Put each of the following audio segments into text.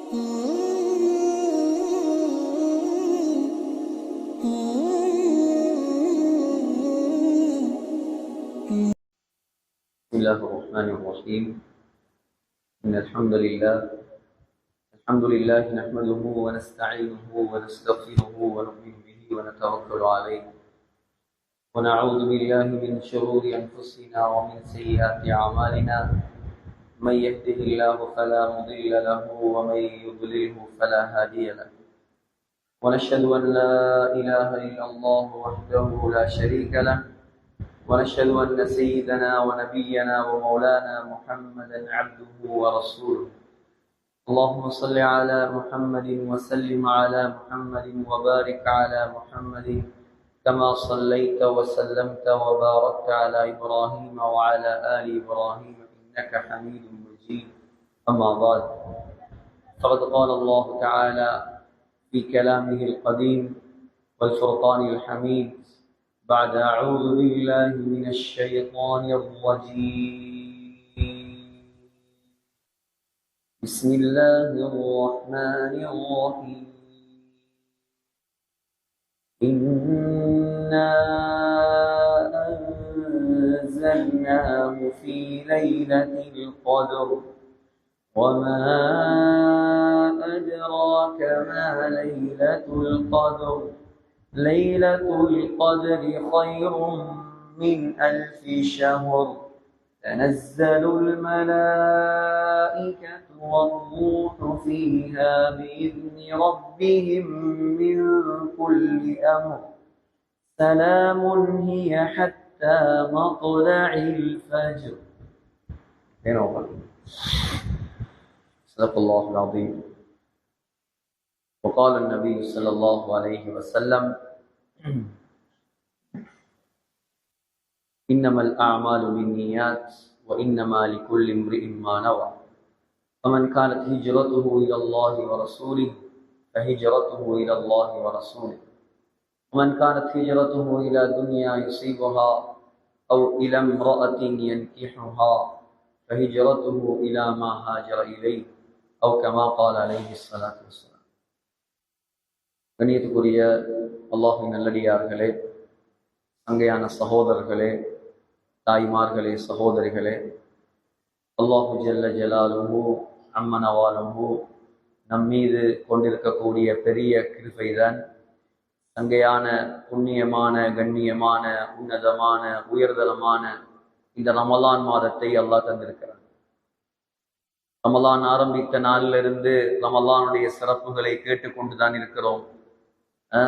بسم الله الرحمن الرحيم. إن الحمد لله نحمده ونستعينه ونستغفره ونؤمن به ونتوكل عليه ونعوذ بالله من شرور أنفسنا ومن سيئات أعمالنا. من يهده الله فلا مضل له ومن يضلله فلا هادي له. ونشهد أن لا إله إلا الله وحده لا شريك له، ونشهد أن سيدنا ونبينا ومولانا محمدا عبده ورسوله. اللهم صل على محمد وسلم على محمد وبارك على محمد كما صليت وسلمت وباركت على إبراهيم وعلى آل إبراهيم إنك حميد مجيد. أما بعد، فقد قال الله تعالى في كلامه القديم والفرقان الحميد بعد أعوذ بالله من الشيطان الرجيم. بسم الله الرحمن الرحيم. إنا أنزلناه في ليلة القدر وما أدراك ما ليلة القدر. ليلة القدر خير من 1000 شهر. تنزل الملائكة والروح فيها بإذن ربهم من كل أمر. سلام هي حتى مطلع الفجر. صدق الله العظيم. وقال النبي صلى الله عليه وسلم: إنما الأعمال بالنيات وإنما لكل امرئ ما نوى. فمن كانت هجرته إلى الله ورسوله فهجرته إلى الله ورسوله، ومن كانت هجرته إلى دنيا يصيبها أو إلى امرأة ينكحها فهجرته إلى ما هاجر إليه أو كما قال عليه الصلاة والسلام. கண்ணியத்துக்குரிய அல்லாஹ்வின் நல்லடியார்களே, அங்கையான சகோதரர்களே, தாய்மார்களே, சகோதரிகளே, அல்லாஹு ஜல்ல ஜலாலுஹு அம்மனவாலுஹு நம்மீது கொண்டிருக்கக்கூடிய பெரிய கிருபைதான் அங்கையான புண்ணியமான, கண்ணியமான, உன்னதமான, உயர்தரமான இந்த ரமலான் மாதத்தை அல்லாஹ் தந்திருக்கிறார். ரமலான் ஆரம்பித்த நாளிலிருந்து ரமலானுடைய சிறப்புகளை கேட்டுக்கொண்டுதான் இருக்கிறோம்.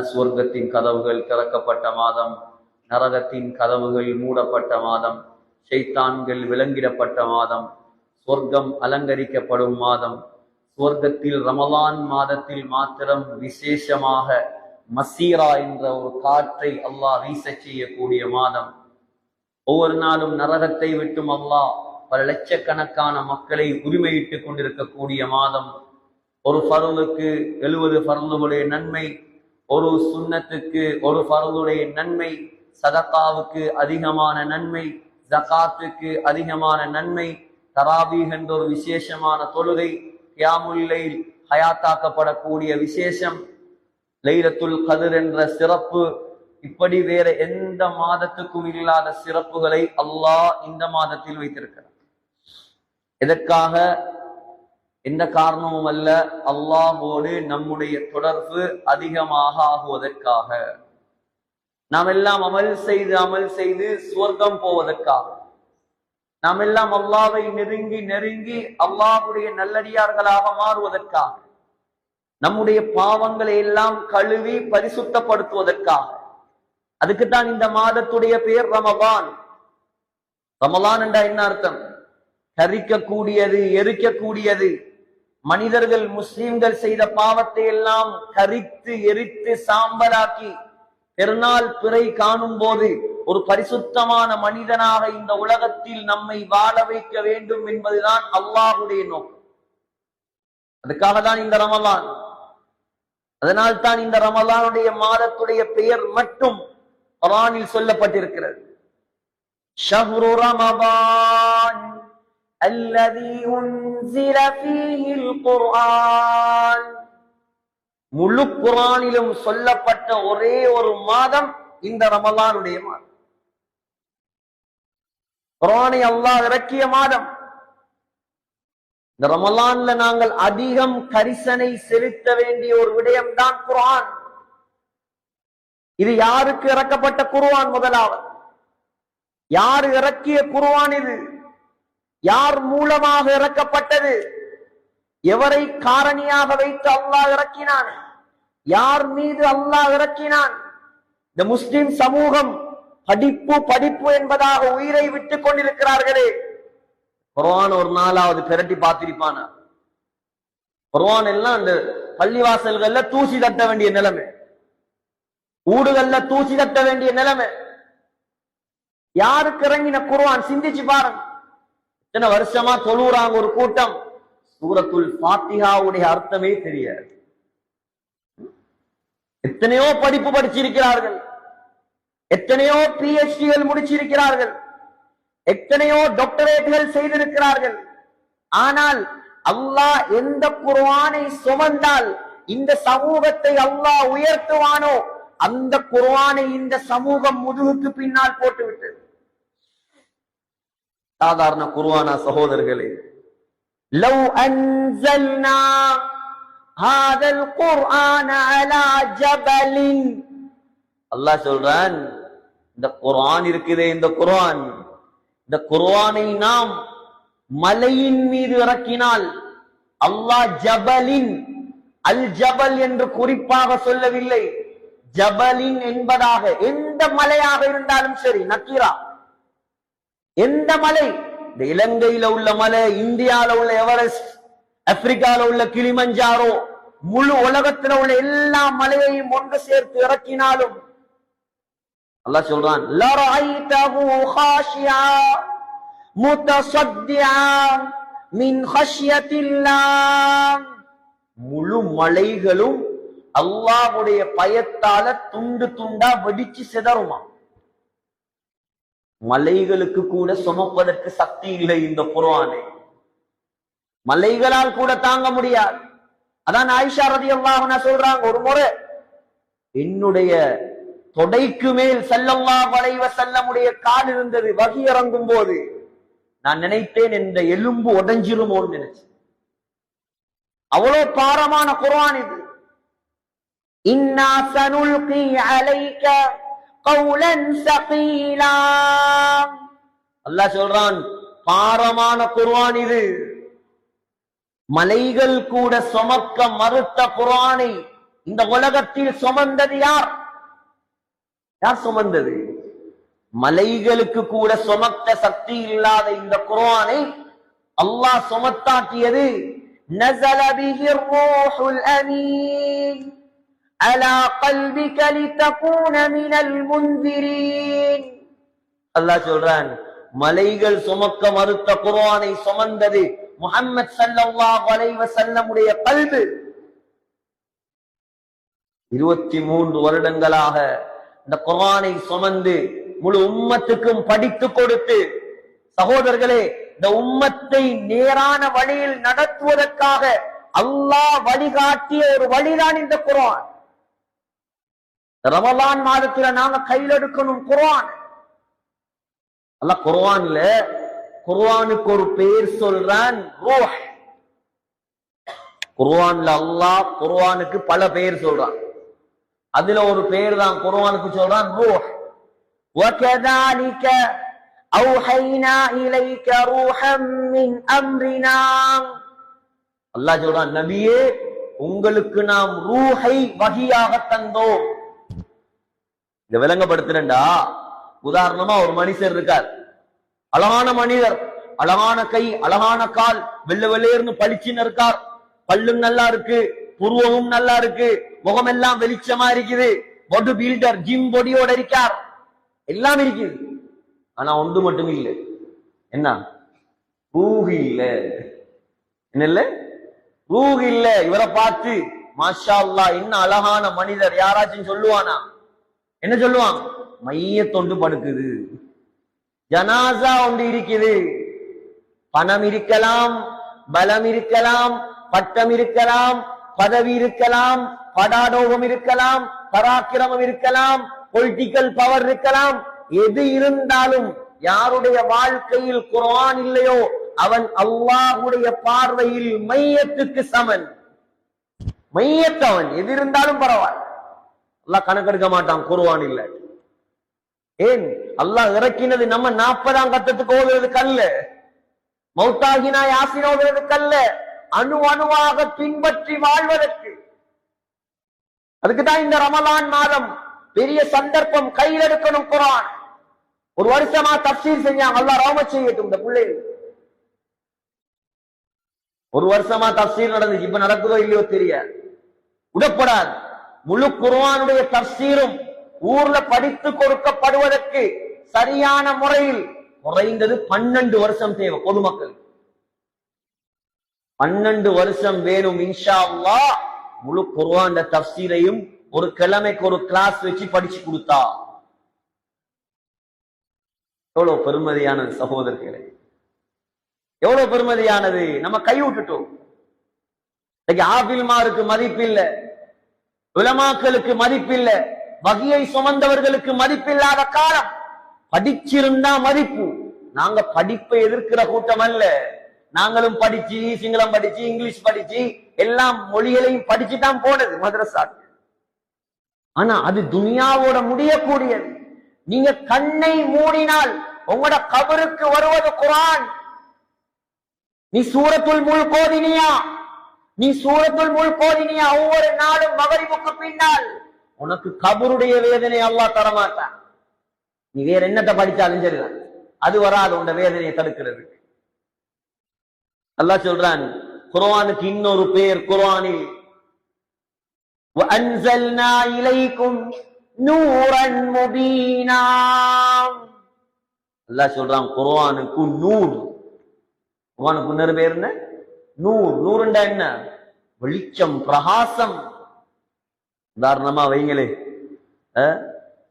சுவர்க்கத்தின் கதவுகள் திறக்கப்பட்ட மாதம், நரகத்தின் கதவுகள் மூடப்பட்ட மாதம், ஷைத்தான்கள் விலங்கிடப்பட்ட மாதம், சொர்க்கம் அலங்கரிக்கப்படும் மாதம். சுவர்க்கத்தில் ரமலான் மாதத்தில் மாத்திரம் விசேஷமாக மசீரா என்ற ஒரு காற்றை அல்லாஹ் வீச செய்யக்கூடிய மாதம். ஒவ்வொரு நாளும் நரகத்தை விட்டும் அல்லாஹ் பல லட்சக்கணக்கான மக்களை உரிமையிட்டு கொண்டிருக்கக்கூடிய மாதம். ஒரு ஃபர்லுக்கு 70 ஃபர்லுடைய நன்மை, ஒரு சுன்னத்துக்கு ஒரு ஃபர்லுடைய நன்மை, சதகாவுக்கு அதிகமான நன்மை, ஜகாத்துக்கு அதிகமான நன்மை, தராபீஹ் என்ற ஒரு விசேஷமான தொழுகை, கியாமுல் லைல் ஹயாத்தாக்கப்படக்கூடிய விசேஷம், லைலத்துல் கத்ர் என்ற சிறப்பு, இப்படி வேற எந்த மாதத்துக்கும் இல்லாத சிறப்புகளை அல்லாஹ் இந்த மாதத்தில் வைத்திருக்கிறார். எதற்காக? எந்த காரணமும் அல்ல, அல்லாஹ்வோடு நம்முடைய தொடர்பு அதிகமாக ஆகுவதற்காக. நாம் எல்லாம் அமல் செய்து சுவர்க்கம் போவதற்காக. நாம் எல்லாம் அல்லாஹ்வை நெருங்கி அல்லாஹ்வுடைய நல்லடியார்களாக மாறுவதற்காக. நம்முடைய பாவங்களை எல்லாம் கழுவி பரிசுத்தப்படுத்துவதற்காக. அதுக்குத்தான் இந்த மாதத்துடைய பெயர் ரமலான். ரமலான் என்றா என்ன அர்த்தம்? கரிக்கக்கூடியது, எரிக்கக்கூடியது. மனிதர்கள், முஸ்லிம்கள் செய்த பாவத்தை எல்லாம் கரித்து எரித்து சாம்பலாக்கி பெருநாள் பிறை காணும் போது ஒரு பரிசுத்தமான மனிதனாக இந்த உலகத்தில் நம்மை வாழ வைக்க வேண்டும் என்பதுதான் அல்லாஹ்வுடைய நோக்கம். அதுக்காக தான் இந்த ரமலான். அதனால் தான் இந்த ரமலானுடைய மாதத்துடைய பெயர் மட்டும் குர்ஆனில் சொல்லப்பட்டிருக்கிறது. ஷஹ்ரு ரமலான் அல்லதி உன்ஸில ஃபீஹில் குர்ஆன் முழு குர்ஆனிலும் சொல்லப்பட்ட ஒரே ஒரு மாதம் இந்த ரமலானுடைய மாதம். குர்ஆனை அல்லாஹ் இறக்கிய மாதம். இந்த ரமலான்ல நாங்கள் அதிகம் கரிசனை செலுத்த வேண்டிய ஒரு விடயம்தான் குர்ஆன். இது யாருக்கு இறக்கப்பட்ட குர்ஆன்? முதலாவது, யார் இறக்கிய குர்ஆன் இது? யார் மூலமாக இறக்கப்பட்டது? எவரை காரணியாக வைத்து அல்லாஹ் இறக்கினான்? யார் மீது அல்லாஹ் இறக்கினான்? இந்த முஸ்லிம் சமூகம் படிப்பு படிப்பு என்பதாக உயிரை விட்டுக் கொண்டிருக்கிறார்களே, குர்ஆன் ஒரு நாளாவது பிரட்டி பார்த்திருப்பானா? குர்ஆன் எல்லாம் அந்த பள்ளிவாசல்கள்ல தூசி தட்ட வேண்டிய நிலைமை, ஊடுகள்ல தூசி தட்ட வேண்டிய நிலைமை. யாருக்கு இறங்கின குர்ஆன்? சிந்திச்சு பாருங்க. இத்தனை வருஷமா தொழுறாங்க ஒரு கூட்டம், சூரத்துல் ஃபாத்திஹாவுடைய அர்த்தமே தெரியாது. எத்தனையோ படிப்பு படிச்சிருக்கிறார்கள், எத்தனையோ PhDகள் முடிச்சிருக்கிறார்கள், எத்தனையோ டாக்டரேட்டுகள் செய்திருக்கிறார்கள். ஆனால் அல்லாஹ் எந்த குர்ஆனை சுமந்தால் இந்த சமூகத்தை அல்லாஹ் உயர்த்துவானோ அந்த குர்ஆனை இந்த சமூகம் முதுகுக்கு பின்னால் போட்டுவிட்டது. சாதாரண குர்ஆனா சகோதரர்களே? லவ் அன்ஸல்னா ஹாதல் குர்ஆன அலா ஜபலின், அல்லாஹ் சொல்றான், இந்த குர்ஆன் இருக்குதே, இந்த குர்ஆன், இந்த குர்ஆனை நாம் மலையின் மீது இறக்கினால், அல்லாஹ் ஜபலின், அல் ஜபல் என்று குறிப்பாக சொல்லவில்லை, ஜபலின் என்பதாக எந்த மலையாக இருந்தாலும் சரி, நக்கீரா, எந்த மலை, இந்த இலங்கையில உள்ள மலை, இந்தியாவில் உள்ள எவரெஸ்ட், ஆப்பிரிக்கால உள்ள கிளிமஞ்சாரோ, முழு உலகத்தில் உள்ள எல்லா மலையையும் ஒன்று சேர்த்து இறக்கினாலும் அல்லாஹ் சொல்றான், லரஐதஹு காஷியா முத்தஸத்தியா மின் ஹஷ்யத்தில்லாஹ், முழு மலைகளும் அல்லாஹ்வுடைய பயத்தால துண்டு துண்டா வெடிச்சு சிதறுமா. மலைகளுக்கு கூட சுமப்பதற்கு சக்தி இல்லை இந்த குர்ஆனை, மலைகளால் கூட தாங்க முடியாது. அதான் ஆயிஷா ரலியல்லாஹு அன்ஹா சொல்றாங்க, ஒரு முறை என்னுடைய தொடைக்கு மேல் ஸல்லல்லாஹு அலைஹி வஸல்லமுடைய கால் இருந்தது. வஹி இறங்கும் போது நான் நினைத்தேன் இந்த எலும்பு உடைஞ்சிருமோன்னு நினைச்சேன். அவ்வளவு பாரமான குர்ஆன் இது. இன்னா சனுல்கி அலைக கௌலன் ஸகீலா, அல்லாஹ் சொல்றான், பாரமான குர்ஆன் இது. மலைகள் கூட சுமக்க மறுத்த குர்ஆனை இந்த உலகத்தில் சுமந்தது யார்? யார் சுமந்தது? மலைகளுக்கு கூட சுமக்க சக்தி இல்லாத இந்த குர்ஆனை அல்லாஹ் சுமத்தாக்கியது. நஸல பிஹிர் ரூஹுல் அமீன் அலா கல்பிக லிதகூன மினல் முன்திரீன். அல்லாஹ் சொல்றான், மலைகள் சுமக்க மறுத்த குர்ஆனை சுமந்தது முஹம்மது ஸல்லல்லாஹு அலைஹி வஸல்லமுடைய கல்பு. 23 வருடங்களாக இந்த குர்ஆனை சுமந்து முழு உம்மத்துக்கும் படித்து கொடுத்து, சகோதரர்களே, இந்த உம்மத்தை நேரான வழியில் நடத்துவதற்காக அல்லாஹ் வழிகாட்டிய ஒரு வழிதான் இந்த குர்ஆன். ரமலான் மாதத்துல நாங்க கையில் எடுக்கணும் குர்ஆன். அல்லாஹ் குர்ஆன்ல குர்ஆனுக்கு ஒரு பெயர் சொல்றான், ரூஹ். குர்ஆன்ல அல்லாஹ் குர்ஆனுக்கு பல பெயர் சொல்றான். அதுல ஒரு பெயர் தான் குர்ஆனுக்கு சொல்றான், ரூஹ். وَكَذَلِكَ أَوْحَيْنَا إِلَيْكَ رُوحًا مِنْ أَمْرِنَا. அல்லாஹ் சொல்றான், நபியே, உங்களுக்கு நாம் ரூஹை வஹியாக தந்தோம். இத விளங்கப்படுத்துறேன்டா. உதாரணமா ஒரு மனுஷர் இருக்கார், அழகான மனிதர், அழகான கை, அழகான கால், வெள்ளை வெள்ளையர்னு பளிச்சுன்னு இருக்கார், பல்லும் நல்லா இருக்கு, புருவமும் நல்லா இருக்கு, முகமெல்லாம் வெளிச்சமா இருக்குது, பாடி பில்டர், ஜிம் பொடியோட இருக்கார், எல்லாம் இருக்குது. ஆனா ஒன்று மட்டும் இல்லை. என்ன? ரூஹ் இல்ல. என்ன இல்ல? ரூஹ் இல்ல. இவரை பார்த்து மாஷா அல்லாஹ் என்ன அழகான மனிதர் யாராச்சும் சொல்லுவானா? என்ன சொல்லுவான்? மையத்தொண்டு படுக்குது, ஜனாசா ஒன்று இருக்குது. பணம் இருக்கலாம், பலம் இருக்கலாம், பட்டம் இருக்கலாம், பதவி இருக்கலாம், படாடோகம் இருக்கலாம், பராக்கிரமம் இருக்கலாம், பொலிட்டிக்கல் பவர் இருக்கலாம். எது இருந்தாலும் யாருடைய வாழ்க்கையில் குர்ஆன் இல்லையோ அவன் அல்லாஹ்வுடைய பார்வையில் மையத்துக்கு சமன். மையத்தவன் எது இருந்தாலும் பரவாயில்ல, அல்லாஹ் கணக்கெடுக்க மாட்டான் குர்ஆன் இல்ல. ஏன் அல்லாஹ் இறக்கினது நம்ம 40ஆம் கட்டத்துக்கு ஓதுறதுக்கு அல்ல, மௌத்தாகினா யாசின் ஓதுறதுக்கு அல்ல, அணு அணுவாக பின்பற்றி வாழ்வதற்கு. அதுக்குதான் இந்த ரமலான் மாதம் பெரிய சந்தர்ப்பம், கையில் எடுக்கணும் குர்ஆன். ஒரு வருஷமா தஃப்சீர் செஞ்சாங்க, அல்லாஹ் ரஹ்மத் செய்யட்டும் இந்த பிள்ளைகள். ஒரு வருஷமா தஃப்சீர் நடந்துச்சு, இப்ப நடக்குதோ இல்லையோ தெரியாது, விடப்படாது. முழு குர்ஆனுடைய தஃப்சீரும் ஊர்ல படித்து கொடுக்கப்படுவதற்கு சரியான முறையில் குறைந்தது 12 வருஷம் தேவை. பொதுமக்கள் 12 வருஷம் வேணும் இன்ஷா அல்லாஹ். முழு குர்ஆன் தஃப்சீரையும் ஒரு கிழமைக்கு ஒரு கிளாஸ் வச்சு படிச்சு கொடுத்தா எவ்வளவு பெருமதியான சகோதரர்களே, எவ்வளவு பெருமதியானது. நம்ம கை விட்டுட்டோம். ஆபில்மாருக்கு மதிப்பில்லை, உலமாக்களுக்கு மதிப்பில்லை, வகையை சுமந்தவர்களுக்கு மதிப்பில்லாத காலம். படிச்சிருந்தா மதிப்பு. நாங்க படிப்பை எதிர்க்கிற கூட்டம் அல்ல. நாங்களும் படிச்சு, சிங்களம் படிச்சு, இங்கிலீஷ் படிச்சு, எல்லா மொழிகளையும் படிச்சுதான் போனது மதரசா. ஆனா அது துனியாவோட முடியக்கூடியது. நீங்க கண்ணை மூடினால் உங்களோட கபருக்கு வருவது குர்ஆன். நீ சூரத்துல் முல்க் ஓதினியா? நீ சூரத்துல் முல்க் ஓதினியா? ஒவ்வொரு நாளும் மகரிபுக்கு பின்னால் உனக்கு கபருடைய வேதனை அல்லாஹ் தரமாட்டான். நீ வேற என்னத்தை படிச்சாலும் சரிதான், அது வராது உண்ட வேதனையை தடுக்கிறது. அல்லாஹ் சொல்றான் குர்ஆனுக்கு இன்னொரு பேர் குர்ஆனில் وَأَنزَلْنَا إِلَيْكُمْ نُورًا مُبِينًا. அல்லாஹ் சொல்றான் குர்ஆனுக்கு நூர். குர்ஆனுக்கு இன்னொரு பேர் என்ன? நூர். நூறுண்டா என்ன? வெளிச்சம், பிரகாசம். உதாரணமா வைங்களே,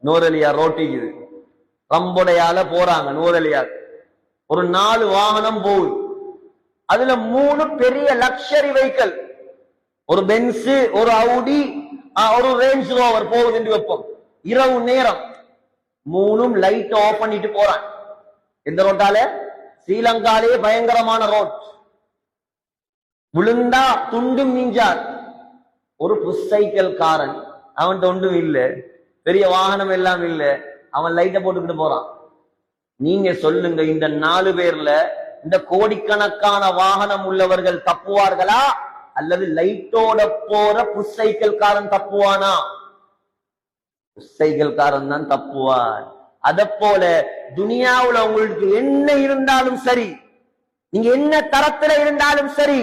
நூரலியா ரோட்டிக்குது, ரம்புடையால போறாங்க நூரலியா. ஒரு 4 வாகனம் போகுது, அதுல 3 பெரிய லக்ஸரி வெஹிக்கிள், ஒரு பென்ஸ், ஒரு அவுடி, ஒரு ரேஞ்ச் ரோவர் போகுது என்று வைப்போம். இரவு நேரம் 3ம் லைட் ஆஃப் பண்ணிட்டு போறான். எந்த ரோட்டால? ஸ்ரீலங்காலே பயங்கரமான ரோட். விழுந்தா துண்டும் மிஞ்சார். ஒரு புஷ் சைக்கிள் காரன், அவன் ஒன்றும் இல்ல, பெரிய வாகனம் எல்லாம் இல்ல, அவன் லைட்டை போட்டுக்கிட்டு போறான். நீங்க சொல்லுங்க, இந்த 4 பேர்ல இந்த கோடிக்கணக்கான வாகனம் உள்ளவர்கள் தப்புவார்களா அல்லது லைட்டோட போற புஷ் சைக்கிள் காரன் தப்புவானா? புஷ் சைக்கிள் காரன் தான் தப்புவான். அத போல துனியாவுல உங்களுக்கு என்ன இருந்தாலும் சரி, நீங்க என்ன தரத்துல இருந்தாலும் சரி,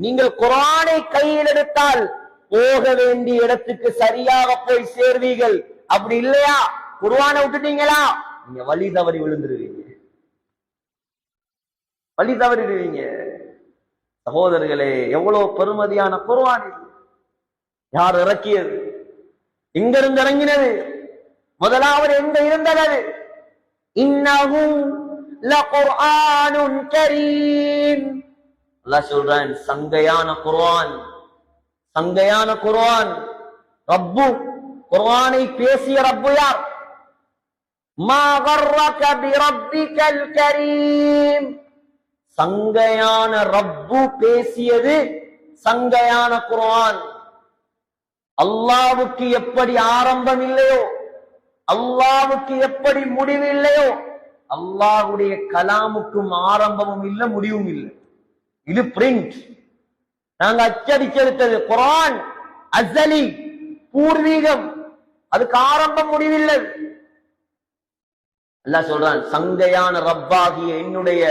நீங்கள் குர்ஆனை கையில் எடுத்தால் போக வேண்டிய இடத்துக்கு சரியாக போய் சேர்வீர்கள். அப்படி இல்லையா, குர்ஆனை விட்டுட்டீங்களா, நீங்க வழி தவறி விழுந்துருவீங்க, வழி தவறிடுவீங்க. சகோதரர்களே, எவ்வளவு பெருமதியான குர்ஆன் இது! யார் இறக்கியது? எங்கிருந்து இறங்கினது? முதலாவது எங்க இருந்தது? இன்னஹு லகுர்ஆனுன் கரீம். அல்லாஹ் சொல்றான் சங்கையான குர்ஆன், சங்கையான குர்ஆன். ரப்பு, குர்ஆனை பேசிய ரப்பு யார்? மா கர்ரக பிரப்பிகல் கரீம். சங்கையான ரப்பு பேசியது சங்கையான குர்ஆன். அல்லாஹ்வுக்கு எப்படி ஆரம்பம் இல்லையோ, அல்லாஹ்வுக்கு எப்படி முடிவு இல்லையோ, அல்லாஹ்வுடைய கலாமுக்கும் ஆரம்பமும் இல்லை, முடிவும் இல்லை. இது பிரிண்ட், நாங்க அச்சடிச்செடுத்தது. குர்ஆன் அஸலி, பூர்வீகம், அதுக்கு ஆரம்பம் முடிவில்லை. அல்லாஹ் சொல்றான் சங்கையான ரப்பாகிய என்னுடைய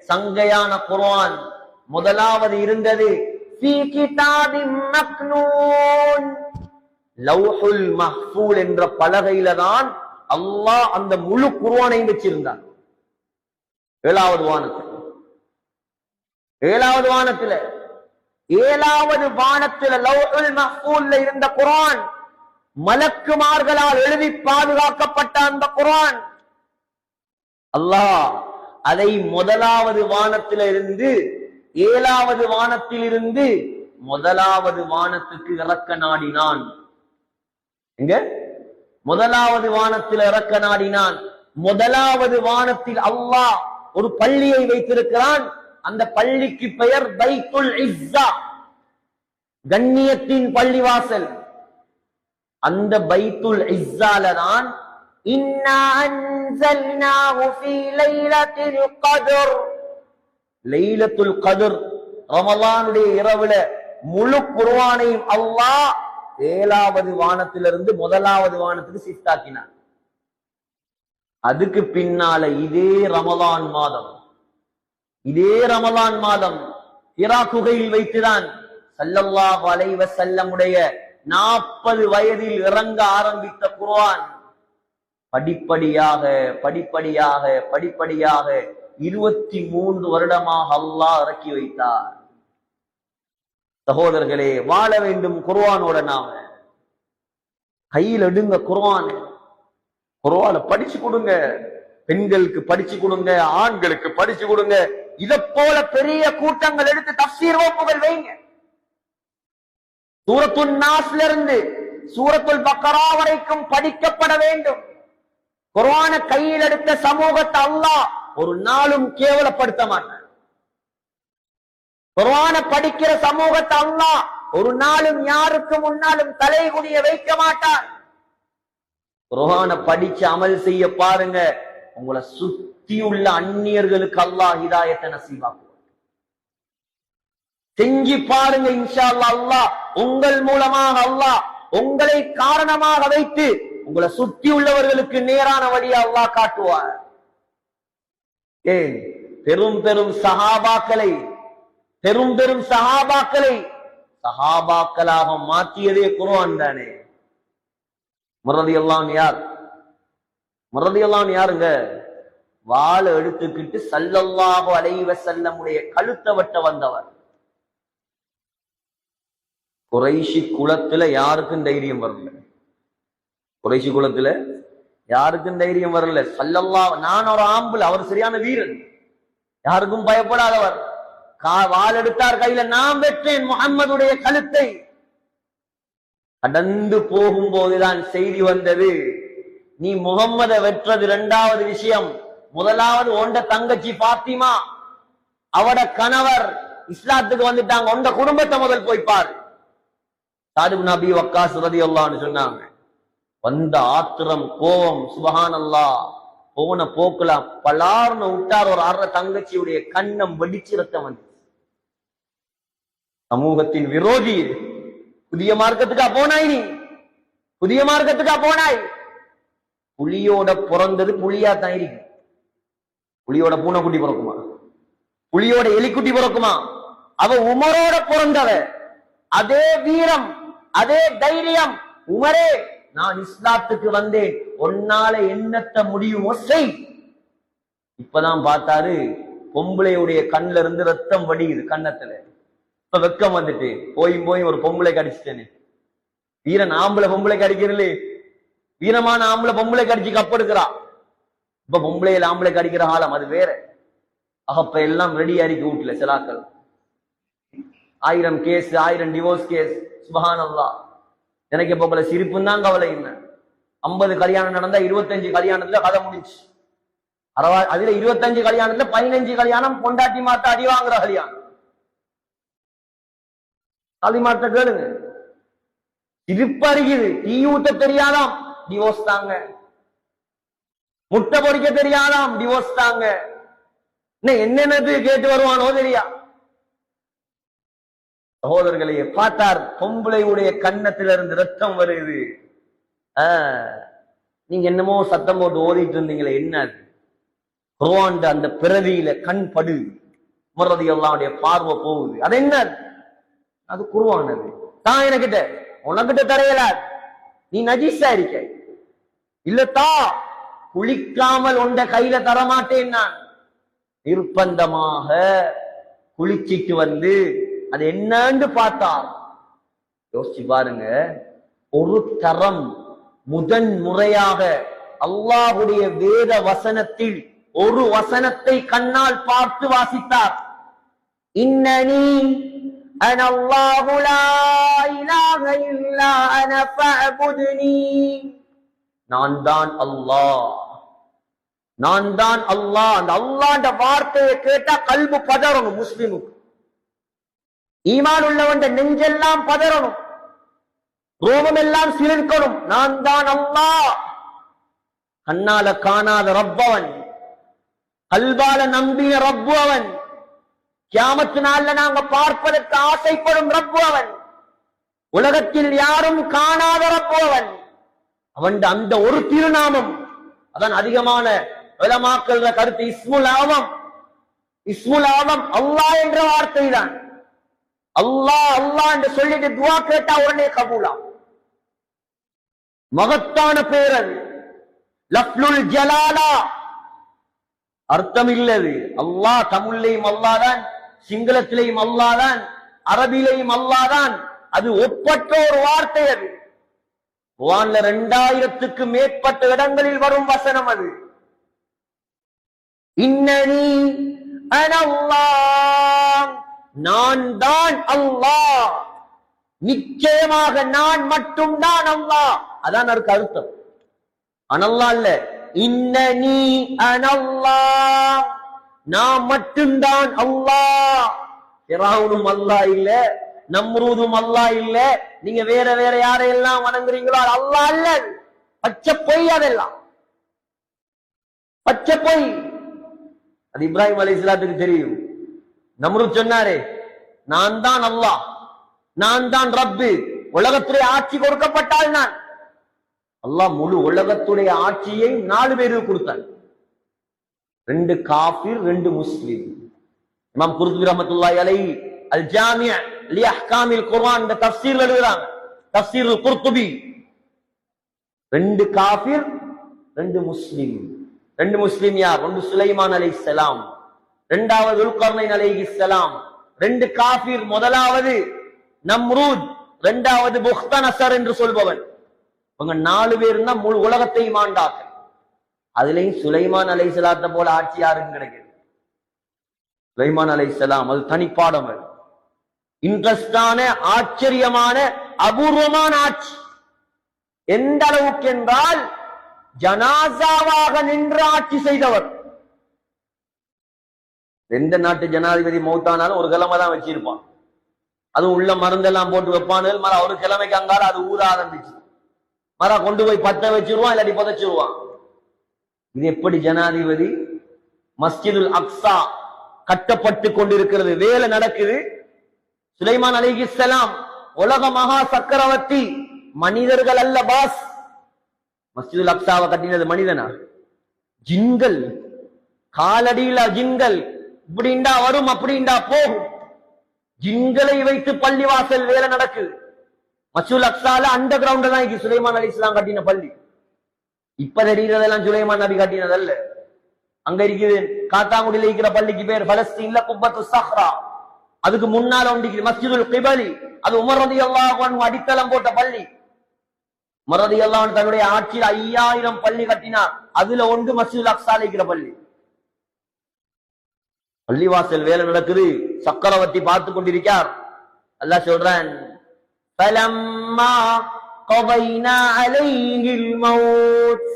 சங்கையான குர்ஆன் முதலாவது இருந்தது ஃபீ கிதாபின் மக்னூன். லவ்ஹுல் மஹ்ஃபூல் என்ற பலகையில தான் அல்லாஹ் அந்த முழு குர்ஆனை வச்சிருந்தான். 7வது வானத்தில், 7வது வானத்துல, 7வது வானத்துல லவ்ஹுல் மஹ்ஃபூல்ல இருந்த குர்ஆன், மலக்குமார்களால் எழுதி பாதுகாக்கப்பட்ட அந்த குர்ஆன், அல்லாஹ் அதை முதலாவது வானத்தில இருந்து 7வது வானத்தில் இருந்து முதலாவது வானத்துக்கு இறக்க நாடினான். எங்க? முதலாவது வானத்தில் இறக்க நாடினான். முதலாவது வானத்தில் அல்லாஹ் ஒரு பள்ளியை வைத்திருக்கிறான். அந்த பள்ளிக்கு பெயர் பைத்துல் இஸ்ஸா, கண்ணியத்தின் பள்ளிவாசல். அந்த பைத்துல் இஸ்ஸால தான் இன்னா அன்ஸல்னாஹு ஃபீ லைலத்தில் கத்ர், லைலத்துல் கத்ர், ரமலானுடைய இரவுல முழு குர்ஆனையும் அல்லாஹ் 7வது வானத்திலிருந்து முதலாவது வானத்துக்கு ஷிஃப்ட் ஆக்கினான். அதுக்கு பின்னால இதே ரமலான் மாதம் ஹிரா குகையில் வைத்துதான் ஸல்லல்லாஹு அலைஹி வஸல்லமுடைய 40 வயதில் இறங்க ஆரம்பித்த குர்ஆன் படிப்படியாக 23 வருடமாக அல்லாஹ் இறக்கி வைத்தார். சகோதரர்களே, வாழ வேண்டும் குர்ஆனோட. நாம கையில் எடுங்க குர்ஆன படிச்சு கொடுங்க. பெண்களுக்கு படிச்சு கொடுங்க, ஆண்களுக்கு படிச்சு கொடுங்க. இதை போல பெரிய கூட்டங்கள் எடுத்து தஃப்சீர் வகுப்புகள் வைங்க. சூரத்துல் நாஸ்ல இருந்து சூரத்துல் பக்கரா வரைக்கும் படிக்கப்பட வேண்டும். குர்ஆன கையில் எடுத்த சமூகத்தை அல்லாஹ் ஒரு நாளும் கேவலப்படுத்த மாட்டான். குர்ஆன படிக்கிற சமூகத்தை அல்லாஹ் ஒரு நாளும் யாருக்கு முன்னாலும் தலைகுனிய வைக்க மாட்டான். குர்ஆன படிச்சு அமல் செய்ய பாருங்க, உங்களை சுத்தி உள்ள அந்நியர்களுக்கு அல்லாஹ் ஹிதாயத்தை நசீபாக்குவார். செஞ்சு பாருங்க, இன்ஷா அல்லாஹ் அல்லாஹ் உங்கள் மூலமாக அல்லாஹ் உங்களை காரணமாக வைத்து உங்களை சுத்தி உள்ளவர்களுக்கு நேரான வழியை அல்லாஹ் காட்டுவார். ஏன் பெரும் பெரும் சஹாபாக்களை சஹாபாக்களாக மாற்றியதே குர்ஆன் தானே. ரலியல்லாஹு யாருங்க? வாளை எடுத்துக்கிட்டு ஸல்லல்லாஹு அலைஹி வஸல்லமுடைய கழுத்தை வெட்ட வந்தவர். குறைஷி குலத்துல யாருக்கும் தைரியம் வரல. ஸல்லல்லாஹு, நான் ஒரு ஆம்புல, அவர் சரியான வீரன், யாருக்கும் பயப்படாதவர். வாள் எடுத்தார் கையில, நான் வெற்றேன் முஹம்மதுடைய கழுத்தை. கடந்து போகும்போதுதான் செய்தி வந்தது, நீ முகம்மதை வெற்றது 2வது விஷயம். முதலாவது உண்ட தங்கச்சி பாத்திமா, அவட கணவர் இஸ்லாத்துக்கு வந்துட்டாங்க, உண்ட குடும்பத்தை முதல் போய் பாரு. சாத் இப்னு அபீ வக்காஸ் ரலியல்லாஹு அன்ஹு சொன்னாங்க. வந்த ஆத்திரம், கோபம், சுப்ஹானல்லாஹ், போன போக்கலாம் பலார்னு விட்டார். ஒரு அற தங்கச்சியுடைய கண்ணம் வெடிச்சு ரத்தம் வந்து. சமூகத்தின் விரோதி. புதிய மார்க்கத்துக்கா போனாய்? புலியோட பிறந்தது புலியா தான் இருக்கு. புலியோட பூனைக்குட்டி பிறக்குமா? புலியோட எலிக்குட்டி பிறக்குமா? அவ உமரோட பிறந்தவ. அதே வீரம், அதே தைரியம். உமரே, நான் இஸ்லாத்துக்கு வந்தேன், ஒன்னால என்னத்த முடியுமோ செய். இப்பதான் பார்த்தாரு, பொம்பளையுடைய கண்ணுல இருந்து ரத்தம் வடியுது கண்ணத்துல. இப்ப வெக்கம் வந்துட்டு போய் ஒரு பொம்பளை கடிச்சிட்டேனே. வீரன் ஆம்பளை பொம்பளை கடிக்கிறே, வீரமான ஆம்பளை பொம்பளை கடிச்சு கப்படுக்கிறா. இப்ப பொம்பளையில ஆம்பளை கடிக்கிற காலம் அது வேற. அப்ப எல்லாம் ரெடி ஆறிக்கு வீட்டுல சிலாக்கள் 1000 கேஸ், 1000 டிவோர்ஸ் கேஸ். சுப்ஹானல்லாஹ். எனக்கு இப்ப போல சிரிப்பும் தான் கவலை. என்ன 50 கல்யாணம் நடந்தா 25 கல்யாணத்துல கதை முடிஞ்சு. அதுல 25 கல்யாணத்துல 15 கல்யாணம் பொண்டாட்டி மாத்த அடி வாங்குற கல்யாணம். தாலிமார்த்த கேளுங்க, சிரிப்பறிக்குது. டீ ஊத்த தெரியாதாம், டிவோர்ஸ் தாங்க. முட்டை பொறிக்க தெரியாதாம், டிவோர்ஸ் தாங்க. என்னென்னது கேட்டு வருவானோ தெரியா. சகோதரர்களையே பார்த்தார், பொம்பளையுடைய கன்னத்திலிருந்து ரத்தம் வருது. நீங்க என்னமோ சத்தம் போட்டு ஓதிட்டு இருந்தீங்களே, என்ன குர்ஆன் அந்த பிரதியில கண் படு ரலியல்லாஹுடைய பார்வை போகுது. அது என்ன? அது குர்ஆன். அது தான் எனக்கிட்ட, உனக்கிட்ட தரையல. நீ நஜீஸா இருக்க இல்லத்தா, குளிக்காமல் உண்ட கையில தரமாட்டேன் நான். நிர்பந்தமாக குளிச்சிட்டு வந்து அது என்னன்னு பார்த்தா, யோசிச்சு பாருங்க, ஒரு தரம் முதன் முறையாக அல்லாஹ்வுடைய வேத வசனத்தில் ஒரு வசனத்தை கண்ணால் பார்த்து வாசித்தார். இன்னனி அனல்லாஹு லா இலாஹ இல்லா அன ஃபஅபுத்னி. நான் தான் அல்லாஹ், நான் தான் அல்லாஹ். அந்த அல்லாஹ்ன்ற வார்த்தையை கேட்டா கல்பு பதறணும். முஸ்லிமுக்கு ஈமான் உள்ளவன் நெஞ்செல்லாம் பதறணும், ரோமம் எல்லாம் சிலிர்க்கணும். நான் தான் அல்லாஹ். கண்ணால காணாத ரப்பவன், கல்பால நம்பின ரப்பு அவன், கியாமத்து நாள்ல நாங்க பார்ப்பதற்கு ஆசைப்படும் ரப்பு அவன், உலகத்தில் யாரும் காணாத ரப்பு அவன். அவன் அந்த ஒரு திருநாமம், அதான் அதிகமான உலமாக்கள் கருத்து. இஸ்முல் ஆலம், இஸ்முல் ஆலம் அல்லாஹ் என்ற வார்த்தை தான். அல்லாஹ் அல்லாஹ் என்று சொல்லிட்டு துவா கேட்டா உடனே கபூலாம். மகத்தான பேரன் லஃப்லுல் ஜலாலா, அர்த்தம் இல்லது. அல்லாஹ் தமிழ்லையும் அல்லாதான், சிங்களத்திலையும் அல்லாதான், அரபிலையும் அல்லாதான். அது ஒப்பற்ற ஒரு வார்த்தை. அது குர்ஆன்ல 2000க்கு மேற்பட்ட இடங்களில் வரும் வசனம். அது இன்னனி அனல்லாஹ், நான் தான் அல்லாஹ், நிச்சயமாக நான் மட்டும் தான் அல்லாஹ். அதான் அதுக்கு அர்த்தம். அனல்லாஹ் இல்ல, இன்னனி அனல்லாஹ், நான் மட்டும்தான் அல்லாஹ். ஃபிரௌனும் அல்லாஹ் இல்ல, நம்ரூதும் அல்லாஹ் இல்ல. நீங்க வேற வேற யாரையெல்லாம் வணங்குறீங்களோ அது அல்லாஹ் அல்ல. பச்சை பொய், அதெல்லாம் பச்சை பொய். அது இப்ராஹிம் அலைஹிஸ்ஸலாத்துக்கு தெரியும். நம்ரூத் சொன்னாரே, நான் தான் அல்லாஹ், நான் தான் ரப்பு, உலகத்துடைய ஆட்சி கொடுக்கப்பட்டால் நான். அல்லாஹ் முழு உலகத்துடைய ஆட்சியை 4 பேருக்கு கொடுத்தார். 2 காஃபிர், 2 முஸ்லிம். இமாம் குர்துபி ரஹ்மத்துல்லாஹி அலைஹி அல் ஜாமி' லி அஹ்காமில் குர்ஆன் இந்த தஃப்சீர் எழுதுறாங்க. தஃப்சீருல் குர்துபி. 2 காஃபிர், 2 முஸ்லிம். 2 முஸ்லிம் யார்? ஒன்று சுலைமான் அலைஹிஸ்ஸலாம், இரண்டாவது துல்கர்னைன் அலைஹிஸ்ஸலாம். 2 காஃபிர், முதலாவது நம்ரூத், இரண்டாவது புக்தனஸர் என்று சொல்பவன். இவங்க 4 பேர் தான் முழு உலகத்தையும் ஆண்டாங்க. அதுலயும் சுலைமான் அலைஹிஸ்ஸலாத்தை போல ஆட்சி யாருக்கும் கிடைக்குது? சுலைமான் அலைஹிஸ்ஸலாம் அது தனிப்பாடம். இன்ட்ரெஸ்டான, ஆச்சரியமான, அபூர்வமான ஆட்சி. எந்த அளவுக்கு என்றால் ஜனாசாவாக நின்று ஆட்சி செய்தவர். எந்த நாட்டு ஜனாதிபதி மௌத்தானாலும் ஒரு கிழமை தான் வச்சிருப்பான். அதுவும் உள்ள மருந்தெல்லாம் போட்டு வைப்பானு. மர ஒரு கிழமைக்கு அங்கால அது ஊற ஆரம்பிச்சு, மர கொண்டு போய் பத்த வச்சிருவான், இல்லாட்டி புதைச்சிருவான். இது எப்படி ஜனாதிபதி? மஸ்ஜிதுல் அக்ஸா கட்டப்பட்டு கொண்டிருக்கிறது, வேலை நடக்குது. சுலைமான் அலைஹிஸ்ஸலாம் உலக மகா சக்கரவர்த்தி, மனிதர்கள் அல்ல பாஸ். மஸ்ஜிதுல் அக்ஸாவை கட்டினது மனிதனா? ஜின்கள், காலடியில ஜின்கள். இப்படிண்டா வரும், அப்படிண்டா போகும். ஜின்களை வைத்து பள்ளிவாசல் வேலை நடக்குது. மஸ்ஜிதுல் அக்ஸால அண்டர் கிரவுண்ட் தான் இருக்கு சுலைமான் அலைஹிஸ்ஸலாம் கட்டின பள்ளி. இப்ப தெரிகிறதெல்லாம் சுலைமான் நபி கட்டினதல்ல. அங்க இருக்குது காத்தாங்குடியில இருக்கிற பள்ளிக்கு பேர் பலஸ்தீன்ல குப்பத்து சஹ்ரா. அதுக்கு முன்னால ஒன்று மஸ்ஜிதுல் கிபலி, அது உமர் ரலியல்லாஹு அன்ஹு அடித்தளம் போட்ட பள்ளி. உமர் ரலியல்லாஹு அன்ஹு தன்னுடைய ஆட்சியில் 5000 பள்ளி கட்டினார். அதுல ஒன்று மஸ்ஜிதுல் அக்ஸால இருக்கிற பள்ளி. பள்ளிவாசல் வேலை நடக்குது, சக்கரவர்த்தி பார்த்து கொண்டிருக்கார். அல்லாஹ் சொல்றான், ஃபலம்மா கதைனா அலைஹில் மௌத்,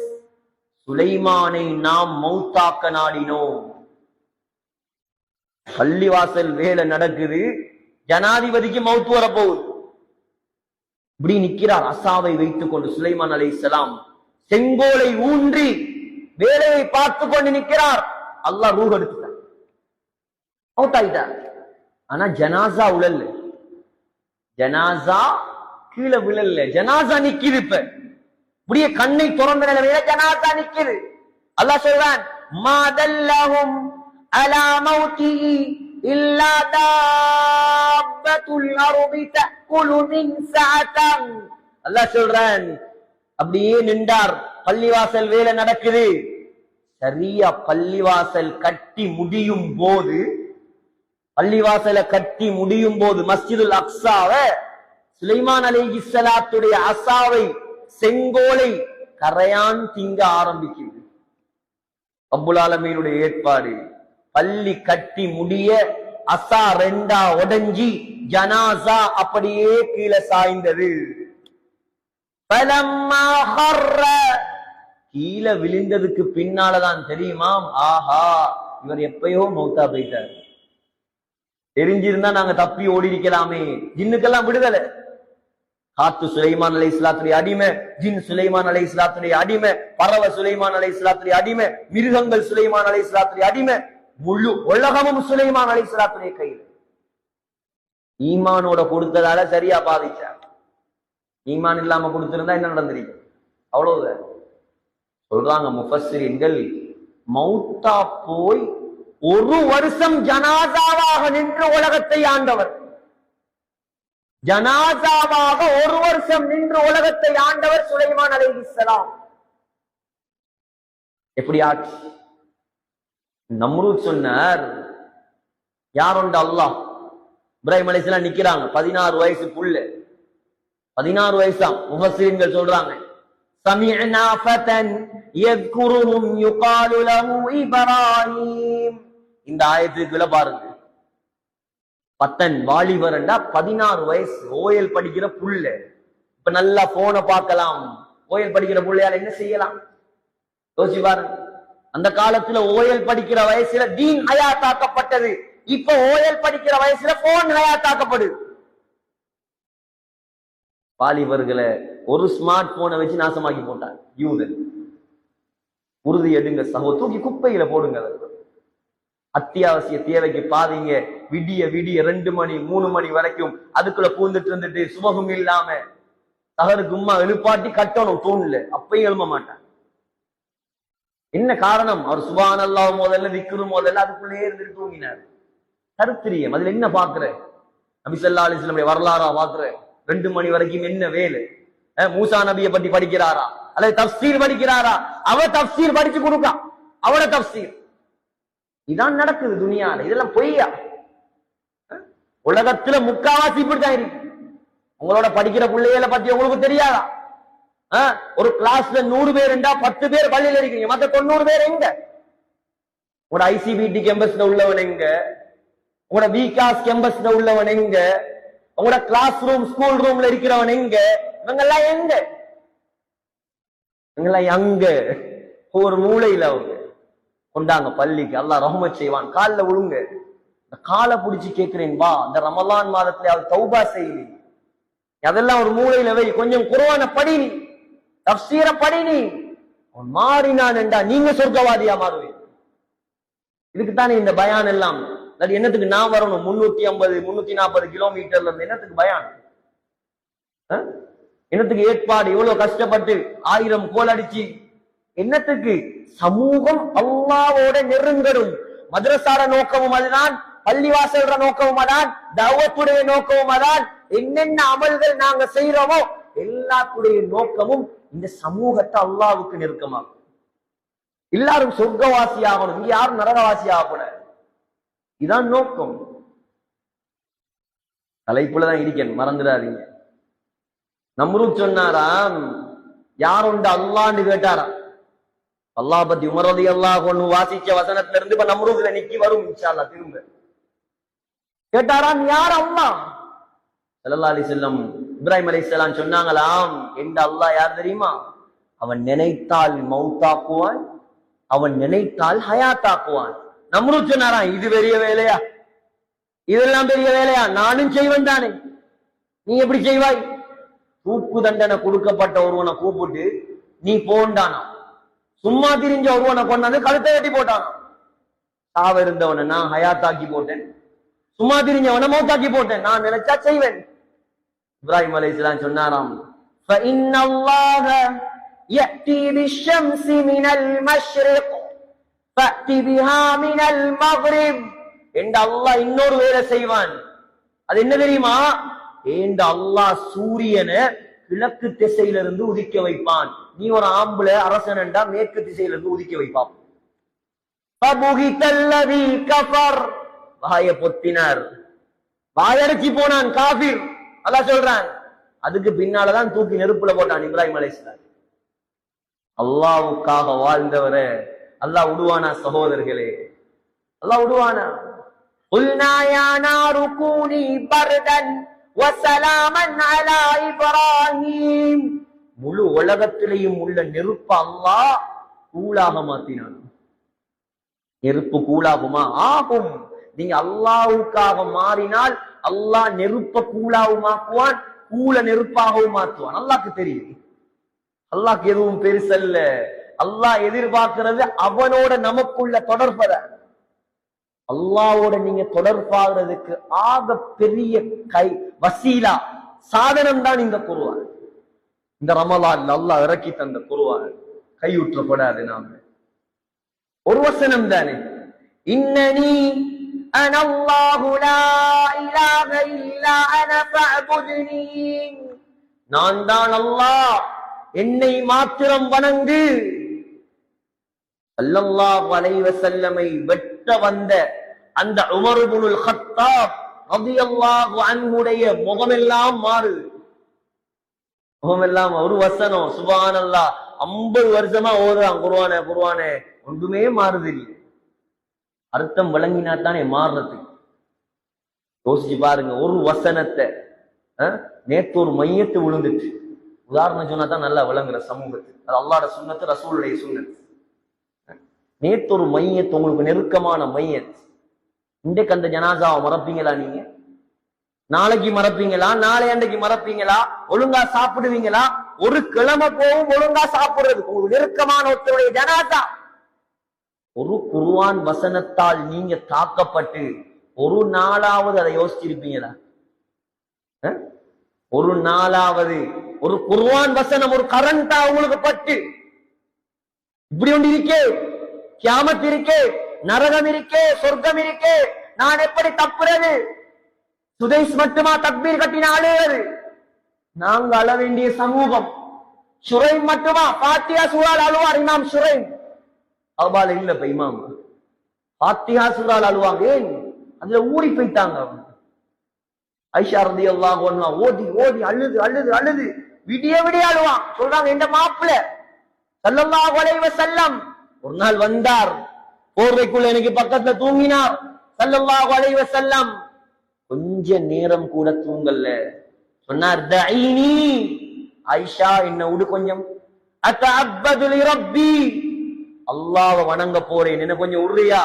சுலைமானை நாம் மௌத்தாக்க நாடினோம். பள்ளிவாசல் வேலை நடக்குது, ஜனாதிபதிக்கு மௌத் வரப்போகுது. இப்படி நிற்கிறார் அசாவை வைத்துக் கொண்டு சுலைமான் அலைஹிஸ்ஸலாம். செங்கோலை ஊன்றி வேலையை பார்த்து கொண்டு நிற்கிறார். அல்லாஹ் ரூஹ் எடுத்துட்டார், மௌத்தாயிட்டார். ஆனா ஜனாசா உழல்ல, ஜனாசா கீழே விழல்ல, ஜனாசா நிக்குது. இப்ப இப்படியே கண்ணை திறந்த நிலையில ஜனாசா நிக்குது. அல்லாஹ் சொல்றான், மாதல்லஹும் அலா மௌதிஹி இல்லா தாப்பத்துல் அர்தி தஅகுலு மின் சஅதன். அல்லாஹ் சொல்றான், அப்படியே நின்றார். பள்ளிவாசல் வேலை நடக்குது. சரியா பள்ளிவாசல் கட்டி முடியும் போது, பள்ளிவாசலை கட்டி முடியும் போது மஸ்ஜிதுல் அக்ஸாவை, சுலைமான் அலைஹிஸ்ஸலாத்துடைய அசாவை, செங்கோலை கரையான் திங்க ஆரம்பிக்குது. ரப்புல் ஆலமீனுடைய ஏற்பாடு. பள்ளி கட்டி முடிய அசா ரெண்டா உடைஞ்சி ஜனாசா அப்படியே கீழே சாய்ந்தது. கீழே விழுந்ததுக்கு பின்னாலதான் தெரியுமாம், ஆஹா இவர் எப்பயோ மௌத்தா போயிட்டார். தெரிஞ்சிருந்தா நாங்க தப்பி ஓடி இருக்கலாமே. ஜின்னுக்கெல்லாம் விடுதலை. காத்து சுலைமான் அலைஹிஸ்ஸலாத்துடைய அடிமை, ஜின் சுலைமான் அலைஹிஸ்ஸலாத்துடைய அடிமை, பறவை சுலைமான் அலைஹிஸ்ஸலாத்துடைய அடிமை, மிருகங்கள் சுலைமான் அலைஹிஸ்ஸலாத்துடைய அடிமை, முழு உலகமும் சுலைமான் அலைஹிஸ்ஸலாத்துடைய கையில். ஈமானோட கொடுத்ததால சரியா பாதிச்சார். ஈமான் இல்லாம கொடுத்திருந்தா என்ன நடந்திருக்கு? அவ்வளவுதான். சொல்றாங்க முஃபஸ்ஸிரீன்கள், மௌத்தா போய் 1 வருஷம் ஜனாசாவாக நின்று உலகத்தை ஆண்டவர். ஜனாசாவாக 1 வருஷம் நின்று உலகத்தை ஆண்டவர் சுலைமான் அலைஹிஸ்ஸலாம். எப்படி ஆட்சி? நம்ரூத் சொன்னார், யாருண்ட அல்லாஹ்? இப்ராஹிம் அலைஹிஸ்ஸலாம் நிக்கிறாங்க, 16 வயசு புள்ள, 16 வயசாம். முஃபஸ்ஸிரீன்கள் சொல்றாங்க, சமிஅனா ஃபதன் யذ்குருஹும் யுகாலு லஹு இப்ராஹீம். இந்த ஆயத்துக்கு விலை பாருங்க. பத்தன் வாலிபர்ண்டா 16 வயசு, ஓயல் படிக்கிற புள்ள. இப்ப நல்லா போனை பார்க்கலாம். ஓயல் படிக்கிற புள்ளையால என்ன செய்யலாம்? யோசிச்சு பாருங்க. அந்த காலத்துல ஓயல் படிக்கிற வயசுல தீன் ஹயாத்தாக்கப்பட்டது. இப்ப ஓயல் படிக்கிற வயசுல போன் ஹயாத்தாக்கப்படுது. வாலிபர்களை ஒரு ஸ்மார்ட் போனை வச்சு நாசமாக்கி போட்டாங்க யூதன். உறுதி எடுங்க சகோ, தூக்கி குப்பையில போடுங்க. அத்தியாவசிய தேவைக்கு பாதிங்க. விடிய 2 மணி 3 மணி வரைக்கும் அதுக்குள்ள பூந்துட்டு இருந்துட்டு சுபகம் இல்லாம தகருக்கு உம்மா எழுப்பாட்டி கட்டணும் தூண்ல, அப்பயும் எழும்ப மாட்டான். என்ன காரணம்? அவர் சுப்ஹானல்லாஹ் முதல்ல விக்ரு முதல்ல அதுக்குள்ளே இருந்துட்டு தூங்கினார். கருத்திரியம். அதுல என்ன பாக்குற? நபி ஸல்லல்லாஹு அலைஹி வஸல்லம் வரலாறா பாக்குற? 2 மணி வரைக்கும் என்ன வேலை? மூசா நபியை பத்தி படிக்கிறாரா அல்லது தஃப்சீர் படிக்கிறாரா? அவ தஃப்சீர் படிச்சு கொடுக்கா, அவட தஃப்சீர். இதான் நடக்குது துனியால. இதெல்லாம் பொய்யா? உலகத்துல முக்காவாசி இப்படிதான் இருக்கு. உங்களோட படிக்கிற பிள்ளைகளை பத்தி உங்களுக்கு தெரியாதா? ஒரு கிளாஸ்ல 100 பேர் 10 பேர் பள்ளியில இருக்கீங்க, மத்த 90 பேர் எங்க? உங்களோட ஐசிபிடி கேம்பஸ்ல உள்ளவன் எங்க? உங்களோட விகாஸ் கேம்பஸ்ல உள்ளவன் எங்க? உங்களோட கிளாஸ் ரூம் ஸ்கூல் ரூம்ல இருக்கிறவன் எங்க? இவங்கெல்லாம் எங்க? இவங்கெல்லாம் அங்க ஒரு மூளையில அவங்க கொண்டாங்க பள்ளிக்கு. அல்லாஹ் ரஹ்மத் செய்வான். காலில் விழுங்க. இந்த காலை பிடிச்சு கேட்கிறேன், வா இந்த ரமலான் மாதத்துல அவள் தௌபா செய்வி, அதெல்லாம் ஒரு மூளையில வை. கொஞ்சம் குர்ஆனை படி, நீ தஃப்சீரை படி. நீ அவன் மாறினான் என்றா நீங்க சொர்க்கவாதியா மாறுவீங்க. இதுக்குத்தானே இந்த பயான் எல்லாம். என்னத்துக்கு நான் வரணும் 350 340 கிலோமீட்டர்ல இருந்து? என்னத்துக்கு பயான்? என்னத்துக்கு ஏற்பாடு? இவ்வளவு கஷ்டப்பட்டு 1000 கோல் அடிச்சு என்னத்துக்கு? சமூகம் அல்லாஹ்வோட நெருங்கணும். மദ്രസാட நோக்கமும் அதுதான், பள்ளிவாசல்ற நோக்கமும் அதான், தஅவத்துடைய நோக்கமும் அதான். என்னென்ன அமல்கள் நாங்க செய்யறோமோ எல்லாத்துடைய நோக்கமும் இந்த சமூகத்தை அல்லாஹ்வுக்கு நெருக்கமாகும். எல்லாரும் சொர்க்கவாசி ஆகணும், இங்க யாரும் நரகவாசி ஆகக்கூடாது. இதான் நோக்கம். தலைப்புலதான் இருக்கணும், மறந்துடாதீங்க. நம்ரூத் சொன்னாராம், யாருண்ட அல்லான்னு கேட்டாராம். அல்லாஹ் பத்தி உமர் ரலியல்லாஹு அன்ஹு வாசிச்ச வசனத்துல இருந்து இப்ப நம்ரூத்ல நிக்கி வரும் இன்ஷா அல்லாஹ். திரும்ப கேட்டாராம், யார் அல்லாஹ்? ஸல்லல்லாஹு அலைஹி வஸல்லம் இப்ராஹிம் அலைஹிஸ்ஸலாம் சொன்னாங்களாம், எந்த அல்லாஹ் யார் தெரியுமா? அவன் நினைத்தால் மௌத்தாக்குவான், அவன் நினைத்தால் ஹயாத்தாக்குவான். நம்ரூத் சொன்னாராம், இது பெரிய வேலையா? இதெல்லாம் பெரிய வேலையா? நானும் செய்வேன் தானே, நீ எப்படி செய்வாய்? தூக்கு தண்டனை கொடுக்கப்பட்ட ஒருவனை கூப்பிட்டு நீ போண்டானா, சும்மா திரிஞ்ச ஒருவனை கொண்டாந்து கழுத்தை வெட்டி போட்டானா. சாவ இருந்தவனை நான் ஹயாத்தாக்கி போட்டேன், சும்மா திரிஞ்சவனை மௌத்தாக்கி போட்டேன், நான் நினைச்சா செய்வேன். இப்ராஹிம் அலைஹிஸ்ஸலாம் சொன்னாராம், فَإِنَّ اللَّهَ يَأْتِي بِالشَّمْسِ مِنَ الْمَشْرِقِ فَأْتِ بِهَا مِنَ الْمَغْرِبِ. என்ற அல்லாஹ் இன்னொரு வேலை செய்வான். அது என்ன தெரியுமா? ஏண்ட அல்லாஹ் சூரியனை கிழக்கு திசையிலிருந்து உதிக்க வைப்பான். நீ ஒரு ஆம்புல அரசனண்டா மேற்கு திசையிலிருந்து உதிக்க வைப்பான். வாய பொத்தினார், வாயடைச்சி போனான் காபிர். அல்லாஹ் சொல்றான், அதுக்கு பின்னாலதான் தூக்கி நெருப்புல போட்டான் இப்ராஹிம் அலைஹிஸ்ஸலாம். அல்லாஹ்வுக்காக வாழ்ந்தவரை அல்லாஹ் விடுவானா? சகோதரர்களே, அல்லாஹ் விடுவானா? قلنا يا نار كوني بردا وسلاما على إبراهيم. முழு உலகத்திலேயும் உள்ள நெருப்பு அல்லாஹ் கூலாக மாத்தினான். நெருப்பு கூலாகுமா? ஆகும். நீங்க அல்லாஹ்வுக்காக மாறினால் அல்லாஹ் நெருப்ப கூலாவுமாக்குவான், கூல நெருப்பாகவும் மாற்றுவான். அல்லாஹ்க்கு தெரியும். அல்லாஹ்க்கு எதுவும் பெருசல்ல. அல்லாஹ் எதிர்பார்க்கிறது அவனோட நமக்குள்ள தொடர்பத. அல்லாஹ்வோட நீங்க தொடர்பாகிறதுக்கு ஆக பெரிய வசீலா சாதனம் தான் இந்த குர்ஆன். இந்த ரமலான் அல்லாஹ் இறக்கி தந்த குர்ஆன் கையுற்றப்படாது. நாம ஒரு வசனம் தானே, இன்னனி அனல்லாஹு லா இலாஹ இல்லா அன ஃபஅபுத்னி, நான் தான் அல்லாஹ், என்னை மாத்திரம் வணங்கு. ஸல்லல்லாஹு அலைஹி வஸல்லமை வெட்ட வந்த அந்த உமர் இப்னுல் கத்தாப் ரலியல்லாஹு அன்ஹுடைய முகமெல்லாம் மாறுது. முகமெல்லாம் ஒரு வசனம் சுப்ஹானல்லாஹ் 50 வருஷமா ஓதுறான் குர்ஆனே குர்ஆனே, ஒன்றுமே மாறுது இல்லை. அர்த்தம் விளங்கினா தானே மாறுறது. யோசிச்சு பாருங்க, ஒரு வசனத்தை நேற்று ஒரு மையத்து விழுந்துட்டு, உதாரணம் சொன்னா தான் நல்லா விளங்குற சமூகத்துக்கு. அது அல்லாஹ்வோட சுன்னத்து, ரசூலுடைய சுன்னத்து. நேற்று ஒரு மையத்து, உங்களுக்கு நெருக்கமான மையத். இன்றைக்கு அந்த ஜனாசாவை மறப்பீங்களா? நீங்க நாளைக்கு மறப்பீங்களா? நாளை அன்றைக்கு மறப்பீங்களா? ஒழுங்கா சாப்பிடுவீங்களா? ஒரு கிழமை போகும் ஒழுங்கா சாப்பிடுறது உங்களுக்கு நெருக்கமான ஒருத்தருடைய ஜனாசா. ஒரு குர்ஆன் வசனத்தால் நீங்க தாக்கப்பட்டு ஒரு நாளாவது அதை யோசிச்சிருப்பீங்களா? ஒரு நாளாவது ஒரு குர்ஆன் வசனம் ஒரு கரண்டா உங்களுக்கு பட்டு இப்படி ஒன்று இருக்கே, கியாமத் இருக்கே, நரகம் இருக்கே, சொர்க்கம் இருக்கே, நான் எப்படி தப்புறது? சுதைஸ் மட்டுமா தக்பீர் கட்டின அழுகிறது? நாங்க அழ வேண்டிய சமூகம். சுரைம் மட்டுமா ஃபாத்திஹா சூரால் அழுவார் இமாம் சுரைம்? அவ்வால இல்ல இப்ப இமாம் ஃபாத்திஹா சூரால் அழுவாங்க. ஏன்? அதுல ஊறி போயிட்டாங்க. ஐஷா ரலியல்லாஹு அன்ஹா ஓதி ஓதி அழுது அழுது அழுது விடிய விடிய அழுவான். சொல்றாங்க, என்ற மாப்பிள்ள ஸல்லல்லாஹு அலைஹி வஸல்லம் ஒரு நாள் வந்தார், போர்வைக்குள்ள எனக்கு பக்கத்துல தூங்கினார். ஸல்லல்லாஹு அலைஹி வஸல்லம் கொஞ்ச நேரம் கூட தூங்கல்ல. சொன்னார், தஈனி ஆயிஷா, என்ன விடு கொஞ்சம், அத்தஅப்பது லிரப்பி, அல்லாஹ்வை வணங்க போறேன், என்ன கொஞ்சம் உர்றியா?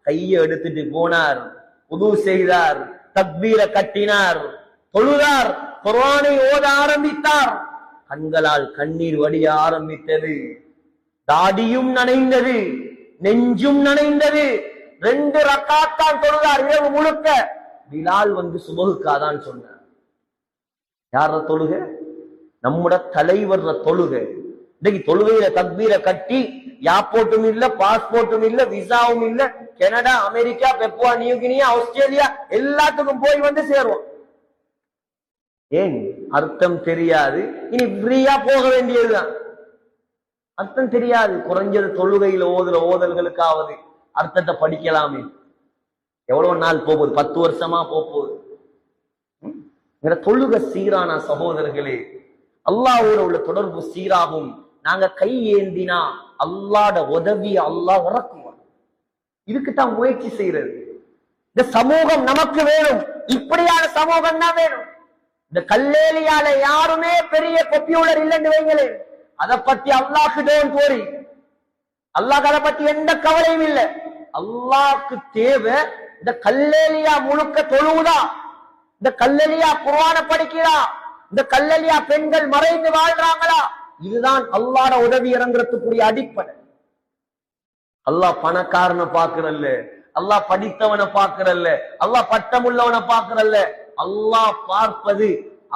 கையை எடுத்துட்டு போனார், உது செய்தார், தக்பீர கட்டினார், தொழுதார், குர்ஆனை ஓத ஆரம்பித்தார். கண்களால் கண்ணீர் வடிய ஆரம்பித்தது, தாடியும் நனைந்தது, நெஞ்சும் நனைந்தது. 2 ரக்காத் தான் தொழுதார் இரவு முழுக்க. பிலால் வந்து சுபஹுக்காதான் சொன்னார். யார தொழுக? நம்முடைய தலைவர் தொழுக. இன்னைக்கு தொழுகையில தக்பீர கட்டி யாப்போட்டும் இல்ல, பாஸ்போர்ட்டும் இல்ல, விசாவும் இல்ல, கனடா, அமெரிக்கா, பெப்புவா நியூகினியா, ஆஸ்திரேலியா எல்லாத்துக்கும் போய் வந்து சேருவோம். ஏன்? அர்த்தம் தெரியாது. இனி ஃப்ரீயா போக வேண்டியதுதான். அர்த்தம் தெரியாது. குறைஞ்சது தொழுகையில ஓதுற ஓதல்களுக்காவது அர்த்தத்தை படிக்கலாமே. எவ்வளவு நாள் போகுது? 10 வருஷமா போகுது. தொழுக சீரான சகோதரர்களே, அல்லாஹ்வோட உள்ள தொடர்பு சீராகும். நாங்க கை ஏந்தினா அல்லாஹ்ட உதவியை அல்லாஹ் இறக்குவான். இதுக்குத்தான் முயற்சி செய்யறது. இந்த சமூகம் நமக்கு வேணும். இப்படியான சமூகம் தான் வேணும். இந்த கல்லேலியால யாருமே பெரிய கொப்பியுள்ளர் இல்லைன்னு வைங்களேன், அதை பத்தி அல்லாஹ்க்கு டோன்ட் வரி. அல்லாஹ் அதை பத்தி எந்த கவலையும் இல்லை. அல்லாஹ்க்கு தேவை இந்த கல்லேலியா முழுக்க தொழுவுதா, இந்த கல்லலியா குர்ஆனை படிக்கிறா, இந்த கல்லலியா பெண்கள் மறைந்து வாழ்றாங்களா? இதுதான் அல்லாஹ்வோட உதவி இறங்குறதுக்குரிய அடிப்படை. அல்லாஹ் பணக்காரனை பாக்குறல்ல, அல்லாஹ் படித்தவனை பாக்குறல்ல, அல்லாஹ் பட்டமுள்ளவனை பாக்குறல்ல. அல்லாஹ் பார்ப்பது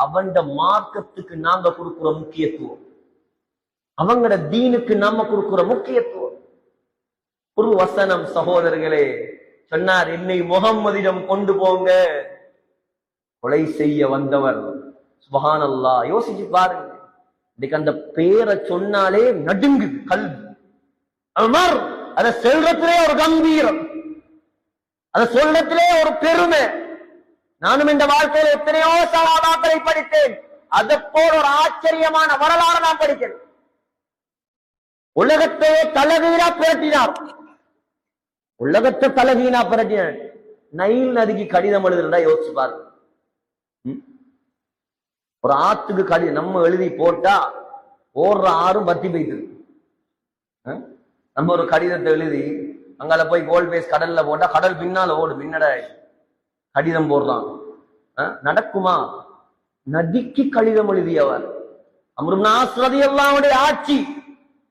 அவன் மார்க்கத்துக்கு நாங்க கொடுக்கிற முக்கியத்துவம், அவங்களோட தீனுக்கு நாம கொடுக்கிற முக்கியத்துவம். ஒரு வசனம் சகோதரர்களே சொன்னார், என்னை முஹம்மதிடம் கொண்டு போங்க. கொலை செய்ய வந்தவர். சுப்ஹானல்லாஹ். யோசிச்சு பாருங்க, இன்னைக்கு அந்த பேரை சொன்னாலே நடுங்குது கல்வி. உமர், அதை சொல்றதுலே ஒரு கம்பீரம், அதை சொல்றதுலே ஒரு பெருமை. நானும் இந்த வாழ்க்கையில எத்தனையோ சஹாபாக்களை படித்தேன். அதை போல ஒரு ஆச்சரியமான வரலாறு நான் படிக்கிறேன். உலகத்தையே தலகீழா புரட்டினார், உலகத்தை தலகீழா புரட்டினார். நைல் நதிக்கு கடிதம் எழுதுறா யோசிச்சு பாருங்க. ஒரு ஆத்துக்கு கடிதம் நம்ம எழுதி போட்டா ஓடுற ஆறும் பத்தி போயிட்டு. நம்ம ஒரு கடிதத்தை எழுதி அங்கால போய் கோல் பேஸ் கடல்ல போட்டா கடல் பின்னால ஓடு, பின்னட கடிதம் போடுறான். நடக்குமா? நதிக்கு கடிதம் எழுதியவர் அம்ர் இப்னு ஆஸ் ரலியல்லாஹு அன்ஹு ஆட்சி,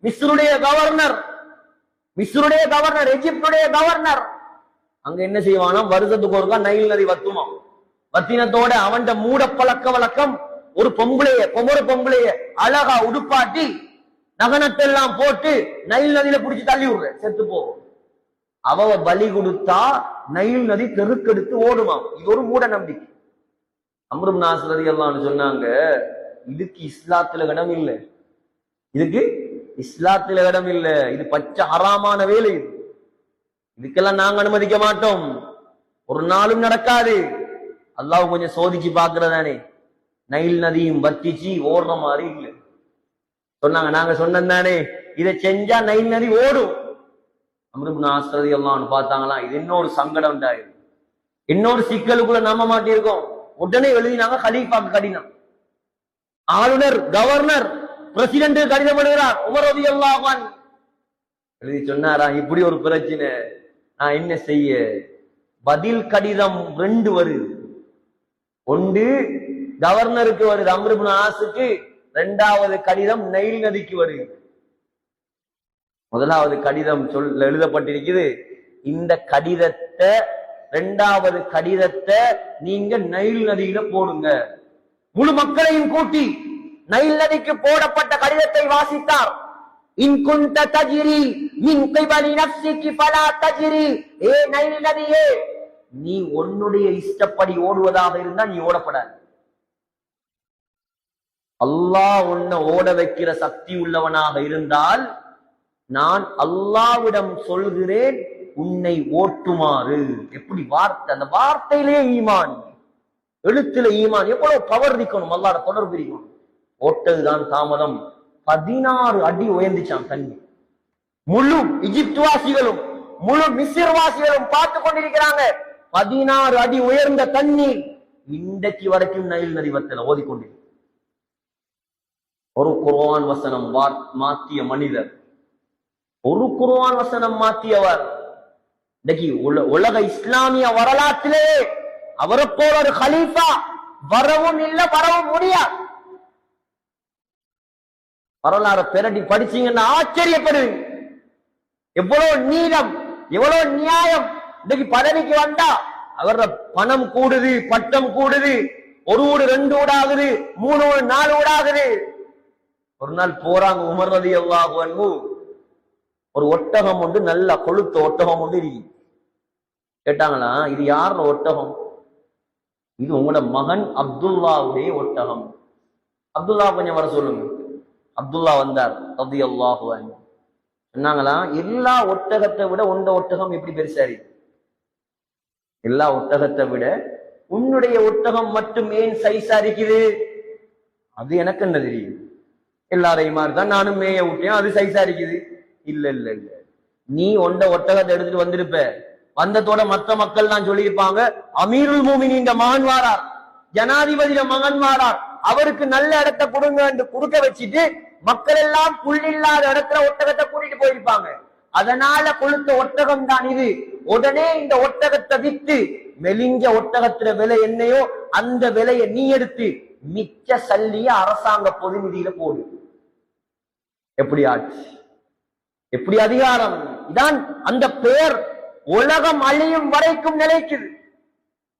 மிஸ்ருடைய கவர்னர், எகிப்துடைய கவர்னர். அங்க என்ன செய்வானா, வருஷத்துக்கு ஒருக்கா நைல் நதி வத்துமா. வத்தினத்தோட அவன் மூட பழக்க வழக்கம், ஒரு பொம்பளைய அழகா உடுப்பாட்டி நகனத்தெல்லாம் போட்டு நைல் நதியில புடிச்சு தள்ளி விடுற, செத்து போகும். அவ பலி கொடுத்தா நைல் நதி தெருக்கெடுத்து ஓடுமா. இது ஒரு மூட நம்பிக்கை. அம்ர் இப்னு ஆஸ் ரலியல்லாஹு அன்ஹு சொன்னாங்க, இதுக்கு இஸ்லாத்துல இடம் இல்லை, இதுக்கு இஸ்லாத்துல இடம் இல்லை, இது பச்சை ஹராமான வேலை, இதுக்கெல்லாம் நாங்க அனுமதிக்க மாட்டோம், ஒரு நாளும் நடக்காது. அல்லாஹ் கொஞ்சம் சோதிச்சு பாக்குறதானே. நைல் நதியும் வத்திச்சு ஓடுற மாதிரி இல்லை. சொன்னாங்க, நாங்க சொன்னதானே இதை செஞ்சா நைல் நதி ஓடும். அம்ர் இப்னு ஆஸ் ரலியல்லாஹு அன்ஹு பார்த்தாங்களா, இது இன்னொரு சங்கடம் உண்டாயிரு, இன்னொரு சிக்கலுக்குள்ள நம்ப மாட்டிருக்கோம். உடனே எழுதினாங்க கலீஃபாக்கு கடிதம். ஆளுநர், கவர்னர், பிரசிடென்ட் கடிதம் எழுதுகிறார். உமர் ரலியல்லாஹு அன்ஹு எழுதி சொன்னாரா, இப்படி ஒரு பிரச்சனை, நான் என்ன செய்ய? பதில் கடிதம் 2 வருது. ஒன்று கவர்னருக்கு வருது அம்ர் இப்னு ஆஸுக்கு, 2வது கடிதம் நைல் நதிக்கு வருது. முதலாவது கடிதம் எழுதப்பட்டிருக்குது, இந்த கடிதத்தை 2வது கடிதத்தை நீங்க நைல் நதியில போடுங்க. முழு மக்களையும் கூட்டி நைல் நதிக்கு போடப்பட்ட கடிதத்தை வாசித்தார். இன் குன்த தஜ்ரி மின் கிபலி நஃப்ஸிகி ஃபலா தஜ்ரி, ஏ நைல் நதியே, நீ உன்னுடைய இஷ்டப்படி ஓடுவதாக இருந்தா நீ ஓடப்படாது. அல்லாஹ் உன்னை ஓட வைக்கிற சக்தி உள்ளவனாக இருந்தால் நான் அல்லாஹ்விடம் சொல்கிறேன் உன்னை ஓட்டுமாறு. எப்படி வார்த்தை, அந்த வார்த்தையிலே ஈமான், எழுத்துல ஈமான், எவ்வளவு பவர் இருக்கணும், அல்லாஹ்வோட தொடர்பு இருக்கணும். ஓட்டதுதான் தாமதம். 16 அடி உயர்ந்துச்சான் தண்ணி. முழு எகிப்து வாசிகளும் முழு மிஸ்ர் வாசிகளும் பார்த்து கொண்டிருக்கிறாங்க. 16 அடி உயர்ந்த தண்ணீர் இன்றைக்கு வரைக்கும் நைல் நதி வத்தல ஓதிக்கொண்டிருக்கிறது. ஒரு குர்ஆன் வசனம் மாத்திய மனிதர், ஒரு குர்ஆன் வசனம் மாத்தியவர். இன்னைக்கு உலக இஸ்லாமிய வரலாற்றிலே அவரை போல ஒரு கலீஃபா வரவும் இல்லை, வரவும் முடியாது. வரலாறு பெரட்டி படிச்சீங்கன்னா ஆச்சரியப்படுவீங்க. எவ்வளவு நீளம், எவ்வளவு நியாயம். இன்னைக்கு பதவிக்கு வந்தா அவர பணம் கூடுது, பட்டம் கூடுது, 1 வீடு 2 வீடு ஆகுது, 3 வீடு 4 வீடு ஆகுது. ஒரு நாள் போறாங்க உமர் ரலியல்லாஹு அன்ஹு, ஒரு ஒட்டகம் உண்டு, நல்ல கொழுத்த ஒட்டகம் உண்டு இருக்கு. கேட்டாங்களா, இது யாரோட ஒட்டகம்? இது உங்களோட மகன் அப்துல்லாவுடைய ஒட்டகம். அப்துல்லா கொஞ்சம் வர சொல்லுங்க. அப்துல்லா வந்தார் ரலியல்லாஹு அன்ஹு. சொன்னாங்களா, எல்லா ஒட்டகத்தை விட உண்ட ஒட்டகம் எப்படி பெருசா இருக்கு? எல்லா ஒட்டகத்தை விட உன்னுடைய ஒட்டகம் மட்டும் ஏன் சைஸா இருக்குது? அது எனக்கு என்ன தெரியும், எல்லாரையும் தான் நானும் மேய விட்டேன், அது சைஸா இருக்குது. இல்ல இல்ல இல்ல, நீ உண்ட ஒட்டகத்தை எடுத்துட்டு வந்திருப்ப, வந்ததோட மற்ற மக்கள் தான் சொல்லியிருப்பாங்க, அமீருல் மூமினீன் மகன் வாரார், ஜனாதிபதியில மகன் வாரார், அவருக்கு நல்ல இடத்தை கொடுங்க என்று கொடுக்க வச்சுட்டு மக்கள் எல்லாம் புள்ளில்லாத இடத்துல ஒட்டகத்தை கூட்டிட்டு போயிருப்பாங்க. அதனால கொளுத்த ஒட்டகம் தான் இது. உடனே இந்த ஒட்டகத்தை வித்து மெலிஞ்ச ஒட்டகத்துல விலை என்னையோ அந்த விலையை நீ எடுத்து மிச்ச சல்லிய அரசாங்க பொது நிதியில போடு. எப்படி ஆட்சி, எப்படி அதிகாரம்! இதான் அந்த பெயர் உலகம் அழியும் வரைக்கும் நிலைக்குது.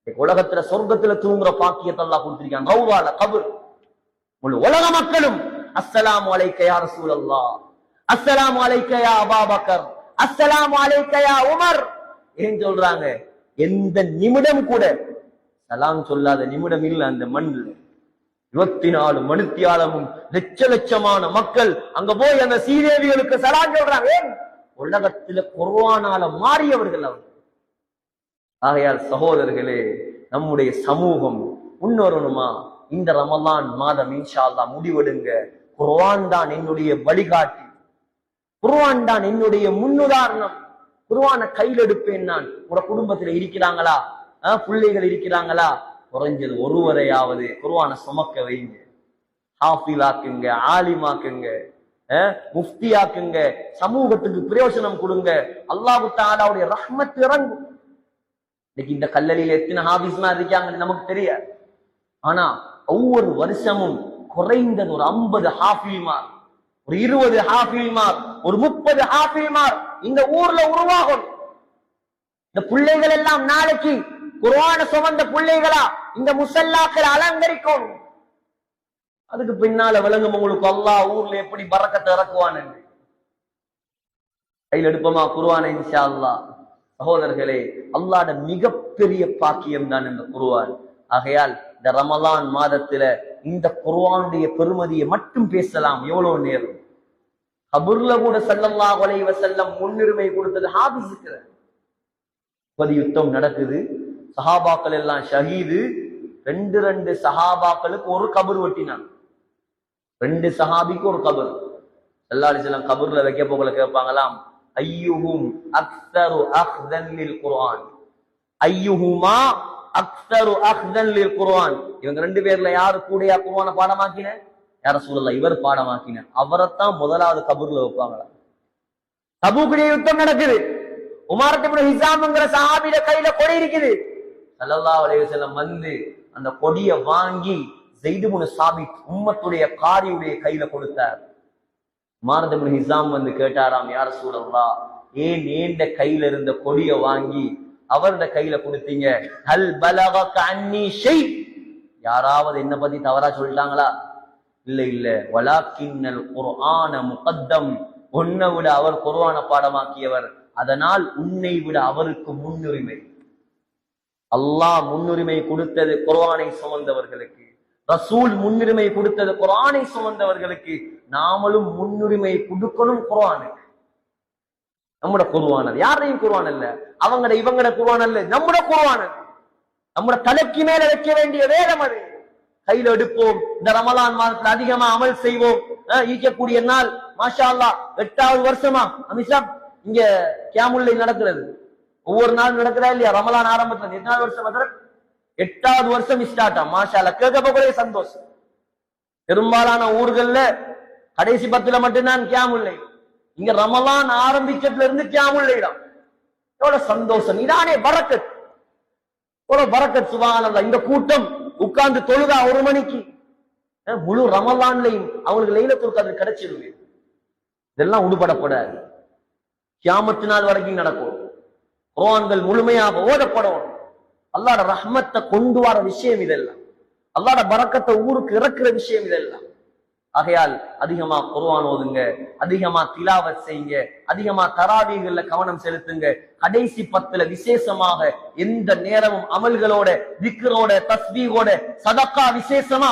உலகத்துல சொர்க்கத்துல தூங்குற பாக்கியத்தை அல்லாஹ் கொடுத்திருக்காங்க. ரௌவால கபர் முழு உலக மக்களும் அஸ்ஸலாமு அலைக்க யா ரசூலல்லாஹ், அஸ்ஸலாமு அலைக்க யா அபூபக்கர், அஸ்ஸலாமு அலைக்க யா உமர் ஏன் சொல்றாங்க? எந்த நிமிடம் கூட சலாம் சொல்லாத நிமிடம் இல்ல அந்த மண்ணில். 24 மணித்தியாலமும் லட்ச லட்சமான மக்கள் அங்க போய் அந்த சீதேவிகளுக்கு சலாம் சொல்றாங்க. உலகத்துல குர்ஆனால மாறியவர்கள் அவர். ஆகையால் சகோதரர்களே, நம்முடைய சமூகம் முன்னேறணுமா? இந்த ரமலான் மாதம் இன்ஷா அல்லாஹ் முடிவெடுங்க. குர்ஆன் தான் என்னுடைய வழிகாட்டி, குர்ஆன் தான் என்னுடைய முன்னுதாரணம். குர்ஆனை கையில் எடுப்பேன் நான். உங்களோட குடும்பத்துல இருக்கிறாங்களா, பிள்ளைகள் இருக்கிறாங்களா, குறைஞ்சது ஒருவரையாவது குர்ஆனை சுமக்க வைங்க. ஹாஃபிலாக்குங்க, ஆலிமாக்குங்க, முஃப்தியாக்குங்க, சமூகத்துக்கு பிரயோஜனம் கொடுங்க. அல்லாஹ் தஆலாவுடைய ரஹ்மத் இறங்கும். இன்னைக்கு இந்த கல்லலில் எத்தனை ஹாஃபிஸ்மா இருக்காங்கன்னு நமக்கு தெரியாது. ஆனா ஒவ்வொரு வருஷமும் குறைந்தது ஒரு 50 ஹாஃபில்மார், ஒரு 20 ஹாஃபில்மார், ஒரு 30 ஹாஃபில்மார் இந்த ஊர்ல உருவாகும். இந்த பிள்ளைகள் எல்லாம் நாளைக்கு குர்ஆனை சுமந்த பிள்ளைகளா இந்த முஸல்லாக்களை அலங்கரிக்கும். அதுக்கு பின்னால விளங்கும் உங்களுக்கு அல்லாஹ் ஊர்ல எப்படி பரக்கத்தை இறக்குவான் என்று. கையில் எடுப்போமா குர்ஆனை இன்ஷா அல்லாஹ். சகோதரர்களே, அல்லாஹ்வுடைய மிகப்பெரிய பாக்கியம் தான் இந்த குர்ஆன். ஆகையால் இந்த ரமலான் மாதத்துல இந்த குர்ஆனுடைய பெருமதியை மட்டும் பேசலாம். எவ்வளவு நேரம் கபூர்ல கூட ஸல்லல்லாஹு அலைஹி வஸல்லம் முன்னுரிமை கொடுத்தது ஹாஃபிஸுக்கு. யுத்தம் நடக்குது, சஹாபாக்கள் எல்லாம் ஷஹீது. 2 சஹாபாக்களுக்கு ஒரு கபர் வெட்டினான். 2 சஹாபிக்கு ஒரு கபர். ஸல்லல்லாஹு அலைஹி வஸல்லம் கபர்ல வைக்க போகல கேட்பாங்களாம், ஐயுஹும் அக்ஸரு அக்ஸன் லில் குர்ஆன், ஐயுஹுமா அக்ஸரு அக்ஸன் லில் குர்ஆன். இவங்க 2 பேர்ல யாரு கூடயா குர்ஆனை பாடமாக்கின? யா ரசூலல்லாஹ், இவர் பாடமாக்கின. அவரைத்தான் முதலாவது கபர்ல வைப்பாங்களா. தபூக்குடைய யுத்தம் நடக்குது. உமர் இப்னு ஹிஸாம்ங்கற சஹாபியோட கையில கொடி இருக்குது. ஸல்லல்லாஹு அலைஹி வஸல்லம் வந்து அந்த கொடியை வாங்கி ஸைத் இப்னு சாபித் உம்மத்துடைய காரியுடைய கையில கொடுத்தார். உமர் இப்னு ஹிஸாம் வந்து கேட்டாராம், யா ரசூலல்லாஹ், ஏன் ஏண்ட கையில இருந்த கொடியை வாங்கி அவருடைய கையில கொடுத்தீங்க? ஹல் பலகக அன்னி ஷை, யாராவது என்ன பத்தி தவறா சொல்லிட்டாங்களா? இல்ல இல்ல, வலாக்கின்னல் குர்ஆன முகத்தம், உன்னை விட அவர் குர்ஆனை பாடமாக்கியவர், அதனால் உன்னை விட அவருக்கு முன்னுரிமை. அல்லாஹ் முன்னுரிமை கொடுத்தது குர்ஆனை சுமந்தவர்களுக்கு, ரசூல் முன்னுரிமை கொடுத்தது குர்ஆனை சுமந்தவர்களுக்கு. நாமளும் முன்னுரிமை கொடுக்கணும் குர்ஆனுக்கு. நம்மட குர்ஆன் யாரையும் குர்ஆன் அல்ல, அவங்கட இவங்கட குர்ஆன் அல்ல, நம்மட குர்ஆன், நம்மட தலைக்கு மேல வைக்க வேண்டிய வேதம் அது. கையில எடுப்போம். இந்த ரமலான் மாதத்துல அதிகமா அமல் செய்வோம். ஈக்கக்கூடிய நாள் மாஷா அல்லாஹ் 8வது வருஷமா அமிஷம் இங்க கியாமுல்லை நடக்கிறது. ஒவ்வொரு நாள் நடக்கிறா இல்லையா? ரமலான் ஆரம்பத்துல 8வது வருஷம் 8வது வருஷம் ஸ்டார்ட் ஆகும். மாஷா அல்லாஹ், கேட்க போகவே சந்தோஷம். பெரும்பாலான ஊர்கள்ல கடைசி 10ல மட்டும்தான் கியாமுல்லை. இங்க ரமலான் ஆரம்பிச்சதுல இருந்து கியாமுல்லை தான். எவ்வளவு சந்தோஷம்! இதானே பரக்கத், எவ்வளவு பரக்கத்! சுப்ஹானல்லாஹ். இந்த கூட்டம் உட்கார்ந்து தொழுதா 1 மணிக்கு முழு ரமலான்லையும் அவங்களுக்கு லைலத்துல் கத்ர் கிடைச்சிருது. இதெல்லாம் உடுபடப்படாது. கியாமத்து நாள் வரைக்கும் நடக்கும். குர்ஆன்கள் முழுமையாக ஓதப்படும். அல்லாஹ்வோட ரஹ்மத்தை கொண்டு வர விஷயம் இதெல்லாம். அல்லாஹ்வோட பரக்கத்தை ஊருக்கு இறக்குற விஷயம் இதெல்லாம். ஆகையால் அதிகமா குர்ஆன் ஓதுங்க, அதிகமா திலாவத் செய்யுங்க, அதிகமா தராவீஹ்ல கவனம் செலுத்துங்க. கடைசி 10ல விசேஷமாக எந்த நேரமும் அமல்களோட, திக்ரோட, தஸ்பீஹோட, சதகா விசேஷமா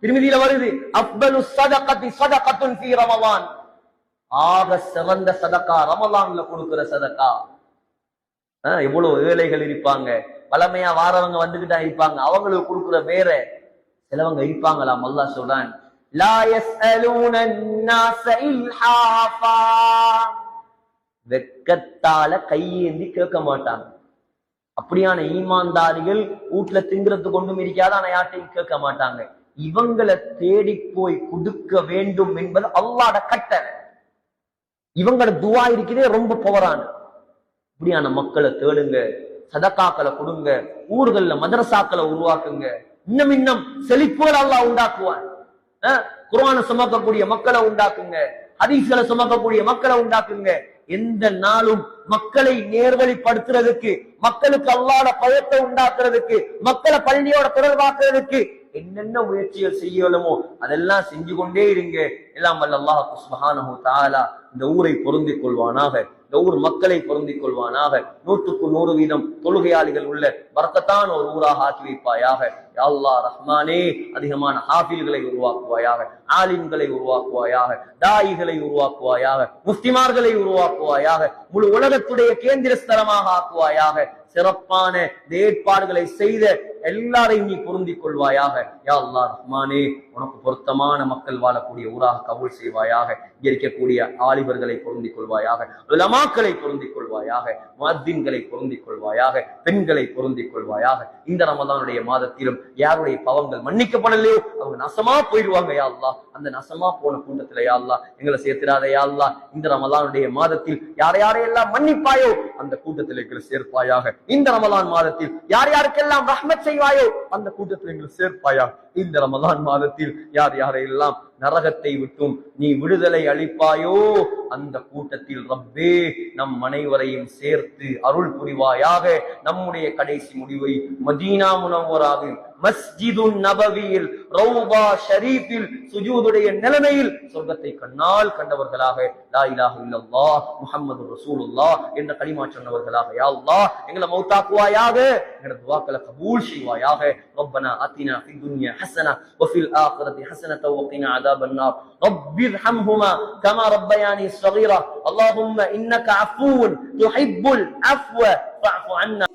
திருமதியில வருது. அஃதலு ஸதகத்தி ஸதகத்துன் ஃபீ ரமலான், ஆக சிறந்த சதகா ரமலான்ல கொடுக்கிற சதகா. எவ்வளவு ஏழைகள் இருப்பாங்க, பழமையா வாரவங்க வந்துகிட்டா இருப்பாங்க, அவங்களுக்கு கொடுக்கிற வேற சிலவங்க இருப்பாங்களாம். அல்லாஹ் சொல்றான், லா யஸ்அலூன الناس இல்ஹாஃபா, வெக்கத்தால கையேந்தி கேட்க மாட்டாங்க. அப்படியான ஈமான்தாரிகள் வீட்டுல திங்கிறதுக்கு கொண்டும் இருக்காத, ஆனா யார்ட்டையும் கேட்க மாட்டாங்க. இவங்களை தேடி போய் கொடுக்க வேண்டும் என்பது அல்லாஹ்வோட கட்டளை. இவங்களோட துஆ இருக்கிறதே ரொம்ப பவரான. இப்படியான மக்களை தேடுங்க, சதகாக்களை கொடுங்க, ஊர்கள்ல மதரசாக்களை உருவாக்குங்க. இன்னும் செழிப்புகள் அல்லாஹ் உண்டாக்குவான். குர்ஆனை சுமக்கக்கூடிய மக்களை உண்டாக்குங்க, ஹதீஸ்களை சுமக்கக்கூடிய மக்களை உண்டாக்குங்க. எந்த நாளும் மக்களை நேர்வழிப்படுத்துறதுக்கு, மக்களுக்கு அல்லாஹ்வோட பயத்தை உண்டாக்குறதுக்கு, மக்களை பள்ளியோட தொடர்பாக்குறதுக்கு என்னென்ன முயற்சிகள் செய்யலுமோ அதெல்லாம் செஞ்சு கொண்டே இருங்க. எல்லாம் வல்ல அல்லாஹ் சுப்ஹானஹு வ தஆலா இந்த ஊரை பொருந்திக் கொள்வானாக, இந்த ஊர் மக்களை பொருந்திக் கொள்வானாக. 100க்கு 100% தொழுகையாளிகள் உள்ள பரக்கத்தான ஒரு ஊராக ஆக்கி வைப்பாயாக. யா அல்லாஹ் ரஹ்மானே அதிகமான ஹாஃபில்களை உருவாக்குவாயாக, ஆலிம்களை உருவாக்குவாயாக, தாயிகளை உருவாக்குவாயாக, முஃப்திமார்களை உருவாக்குவாயாக, முழு உலகத்துடைய கேந்திர ஸ்தலமாக ஆக்குவாயாக. சிறப்பான ஏற்பாடுகளை செய்த எல்லாரையும் நீ பொருந்திக் கொள்வாயாக. யா அல்லாஹ் ரஹ்மானே உனக்கு பொருத்தமான மக்கள் வாழக்கூடிய ஊராக கபூல் செய்வாயாக. இங்க இருக்கக்கூடிய ஆலிபர்களை பொருந்திக் கொள்வாயாக, உலமாக்களை பொருந்திக் கொள்வாயாக, முஅத்தின்களை பொருந்திக் கொள்வாயாக, பெண்களை பொருந்திக் கொள்வாயாக. இந்த ரமதானுடைய மாதத்திலும் யாருடைய பாவங்கள் மன்னிக்கப்படலையோ அவங்க நசமா போயிடுவாங்க யா அல்லாஹ். அந்த நசமா போன கூட்டத்துல யா அல்லாஹ் எங்களை சேர்த்திராத யா அல்லாஹ். இந்த ரமதானுடைய மாதத்தில் யாரையெல்லாம் மன்னிப்பாயோ அந்த கூட்டத்தில் எங்களை சேர்ப்பாயாக. இந்த ரமலான் மாதத்தில் யார் யாருக்கெல்லாம் ரஹ்மத் செய்வாயோ அந்த கூட்டத்தில் எங்களை சேர்ப்பாயாக. இந்த ரமலான் மாதத்தில் யாரையெல்லாம் நரகத்தை விட்டும் நீ விடுதலை அளிப்பாயோ அந்த கூட்டத்தில் ரப்பே நம் அனைவரையும் சேர்த்து அருள் புரிவாயாக. நம்முடைய கடைசி முடிவை மதீனா முனவ்வராவில் மஸ்ஜிதுன் நபவியில் ரௌபா ஷரீஃபில் சுஜூதுடைய நிலைமையில் சொர்க்கத்தை கண்ணால் கண்டவர்களாக, லா இலாஹ இல்லல்லாஹ் முஹம்மது ரசூலுல்லாஹ் என்ற கலிமா சொன்னவர்களாக யா அல்லாஹ் எங்களை மௌத்தாக்குவாயாக. எங்களோட துஆக்களை கபூல் செய்வாயாக. ரப்பனா ஆத்தினா ஃபித் துன்யா ஹஸனா வ ஃபில் ஆখিরাতি ஹஸனத வ கினா அஸாபன் நார். ரப்பிர்ஹம்ஹுமா கமா ரப்பயானி ஸகீரா. அல்லாஹும்ம இன்னக அஃபூன் துஹிப்புல் அஃவ ஃபஅஃபு அன்னா.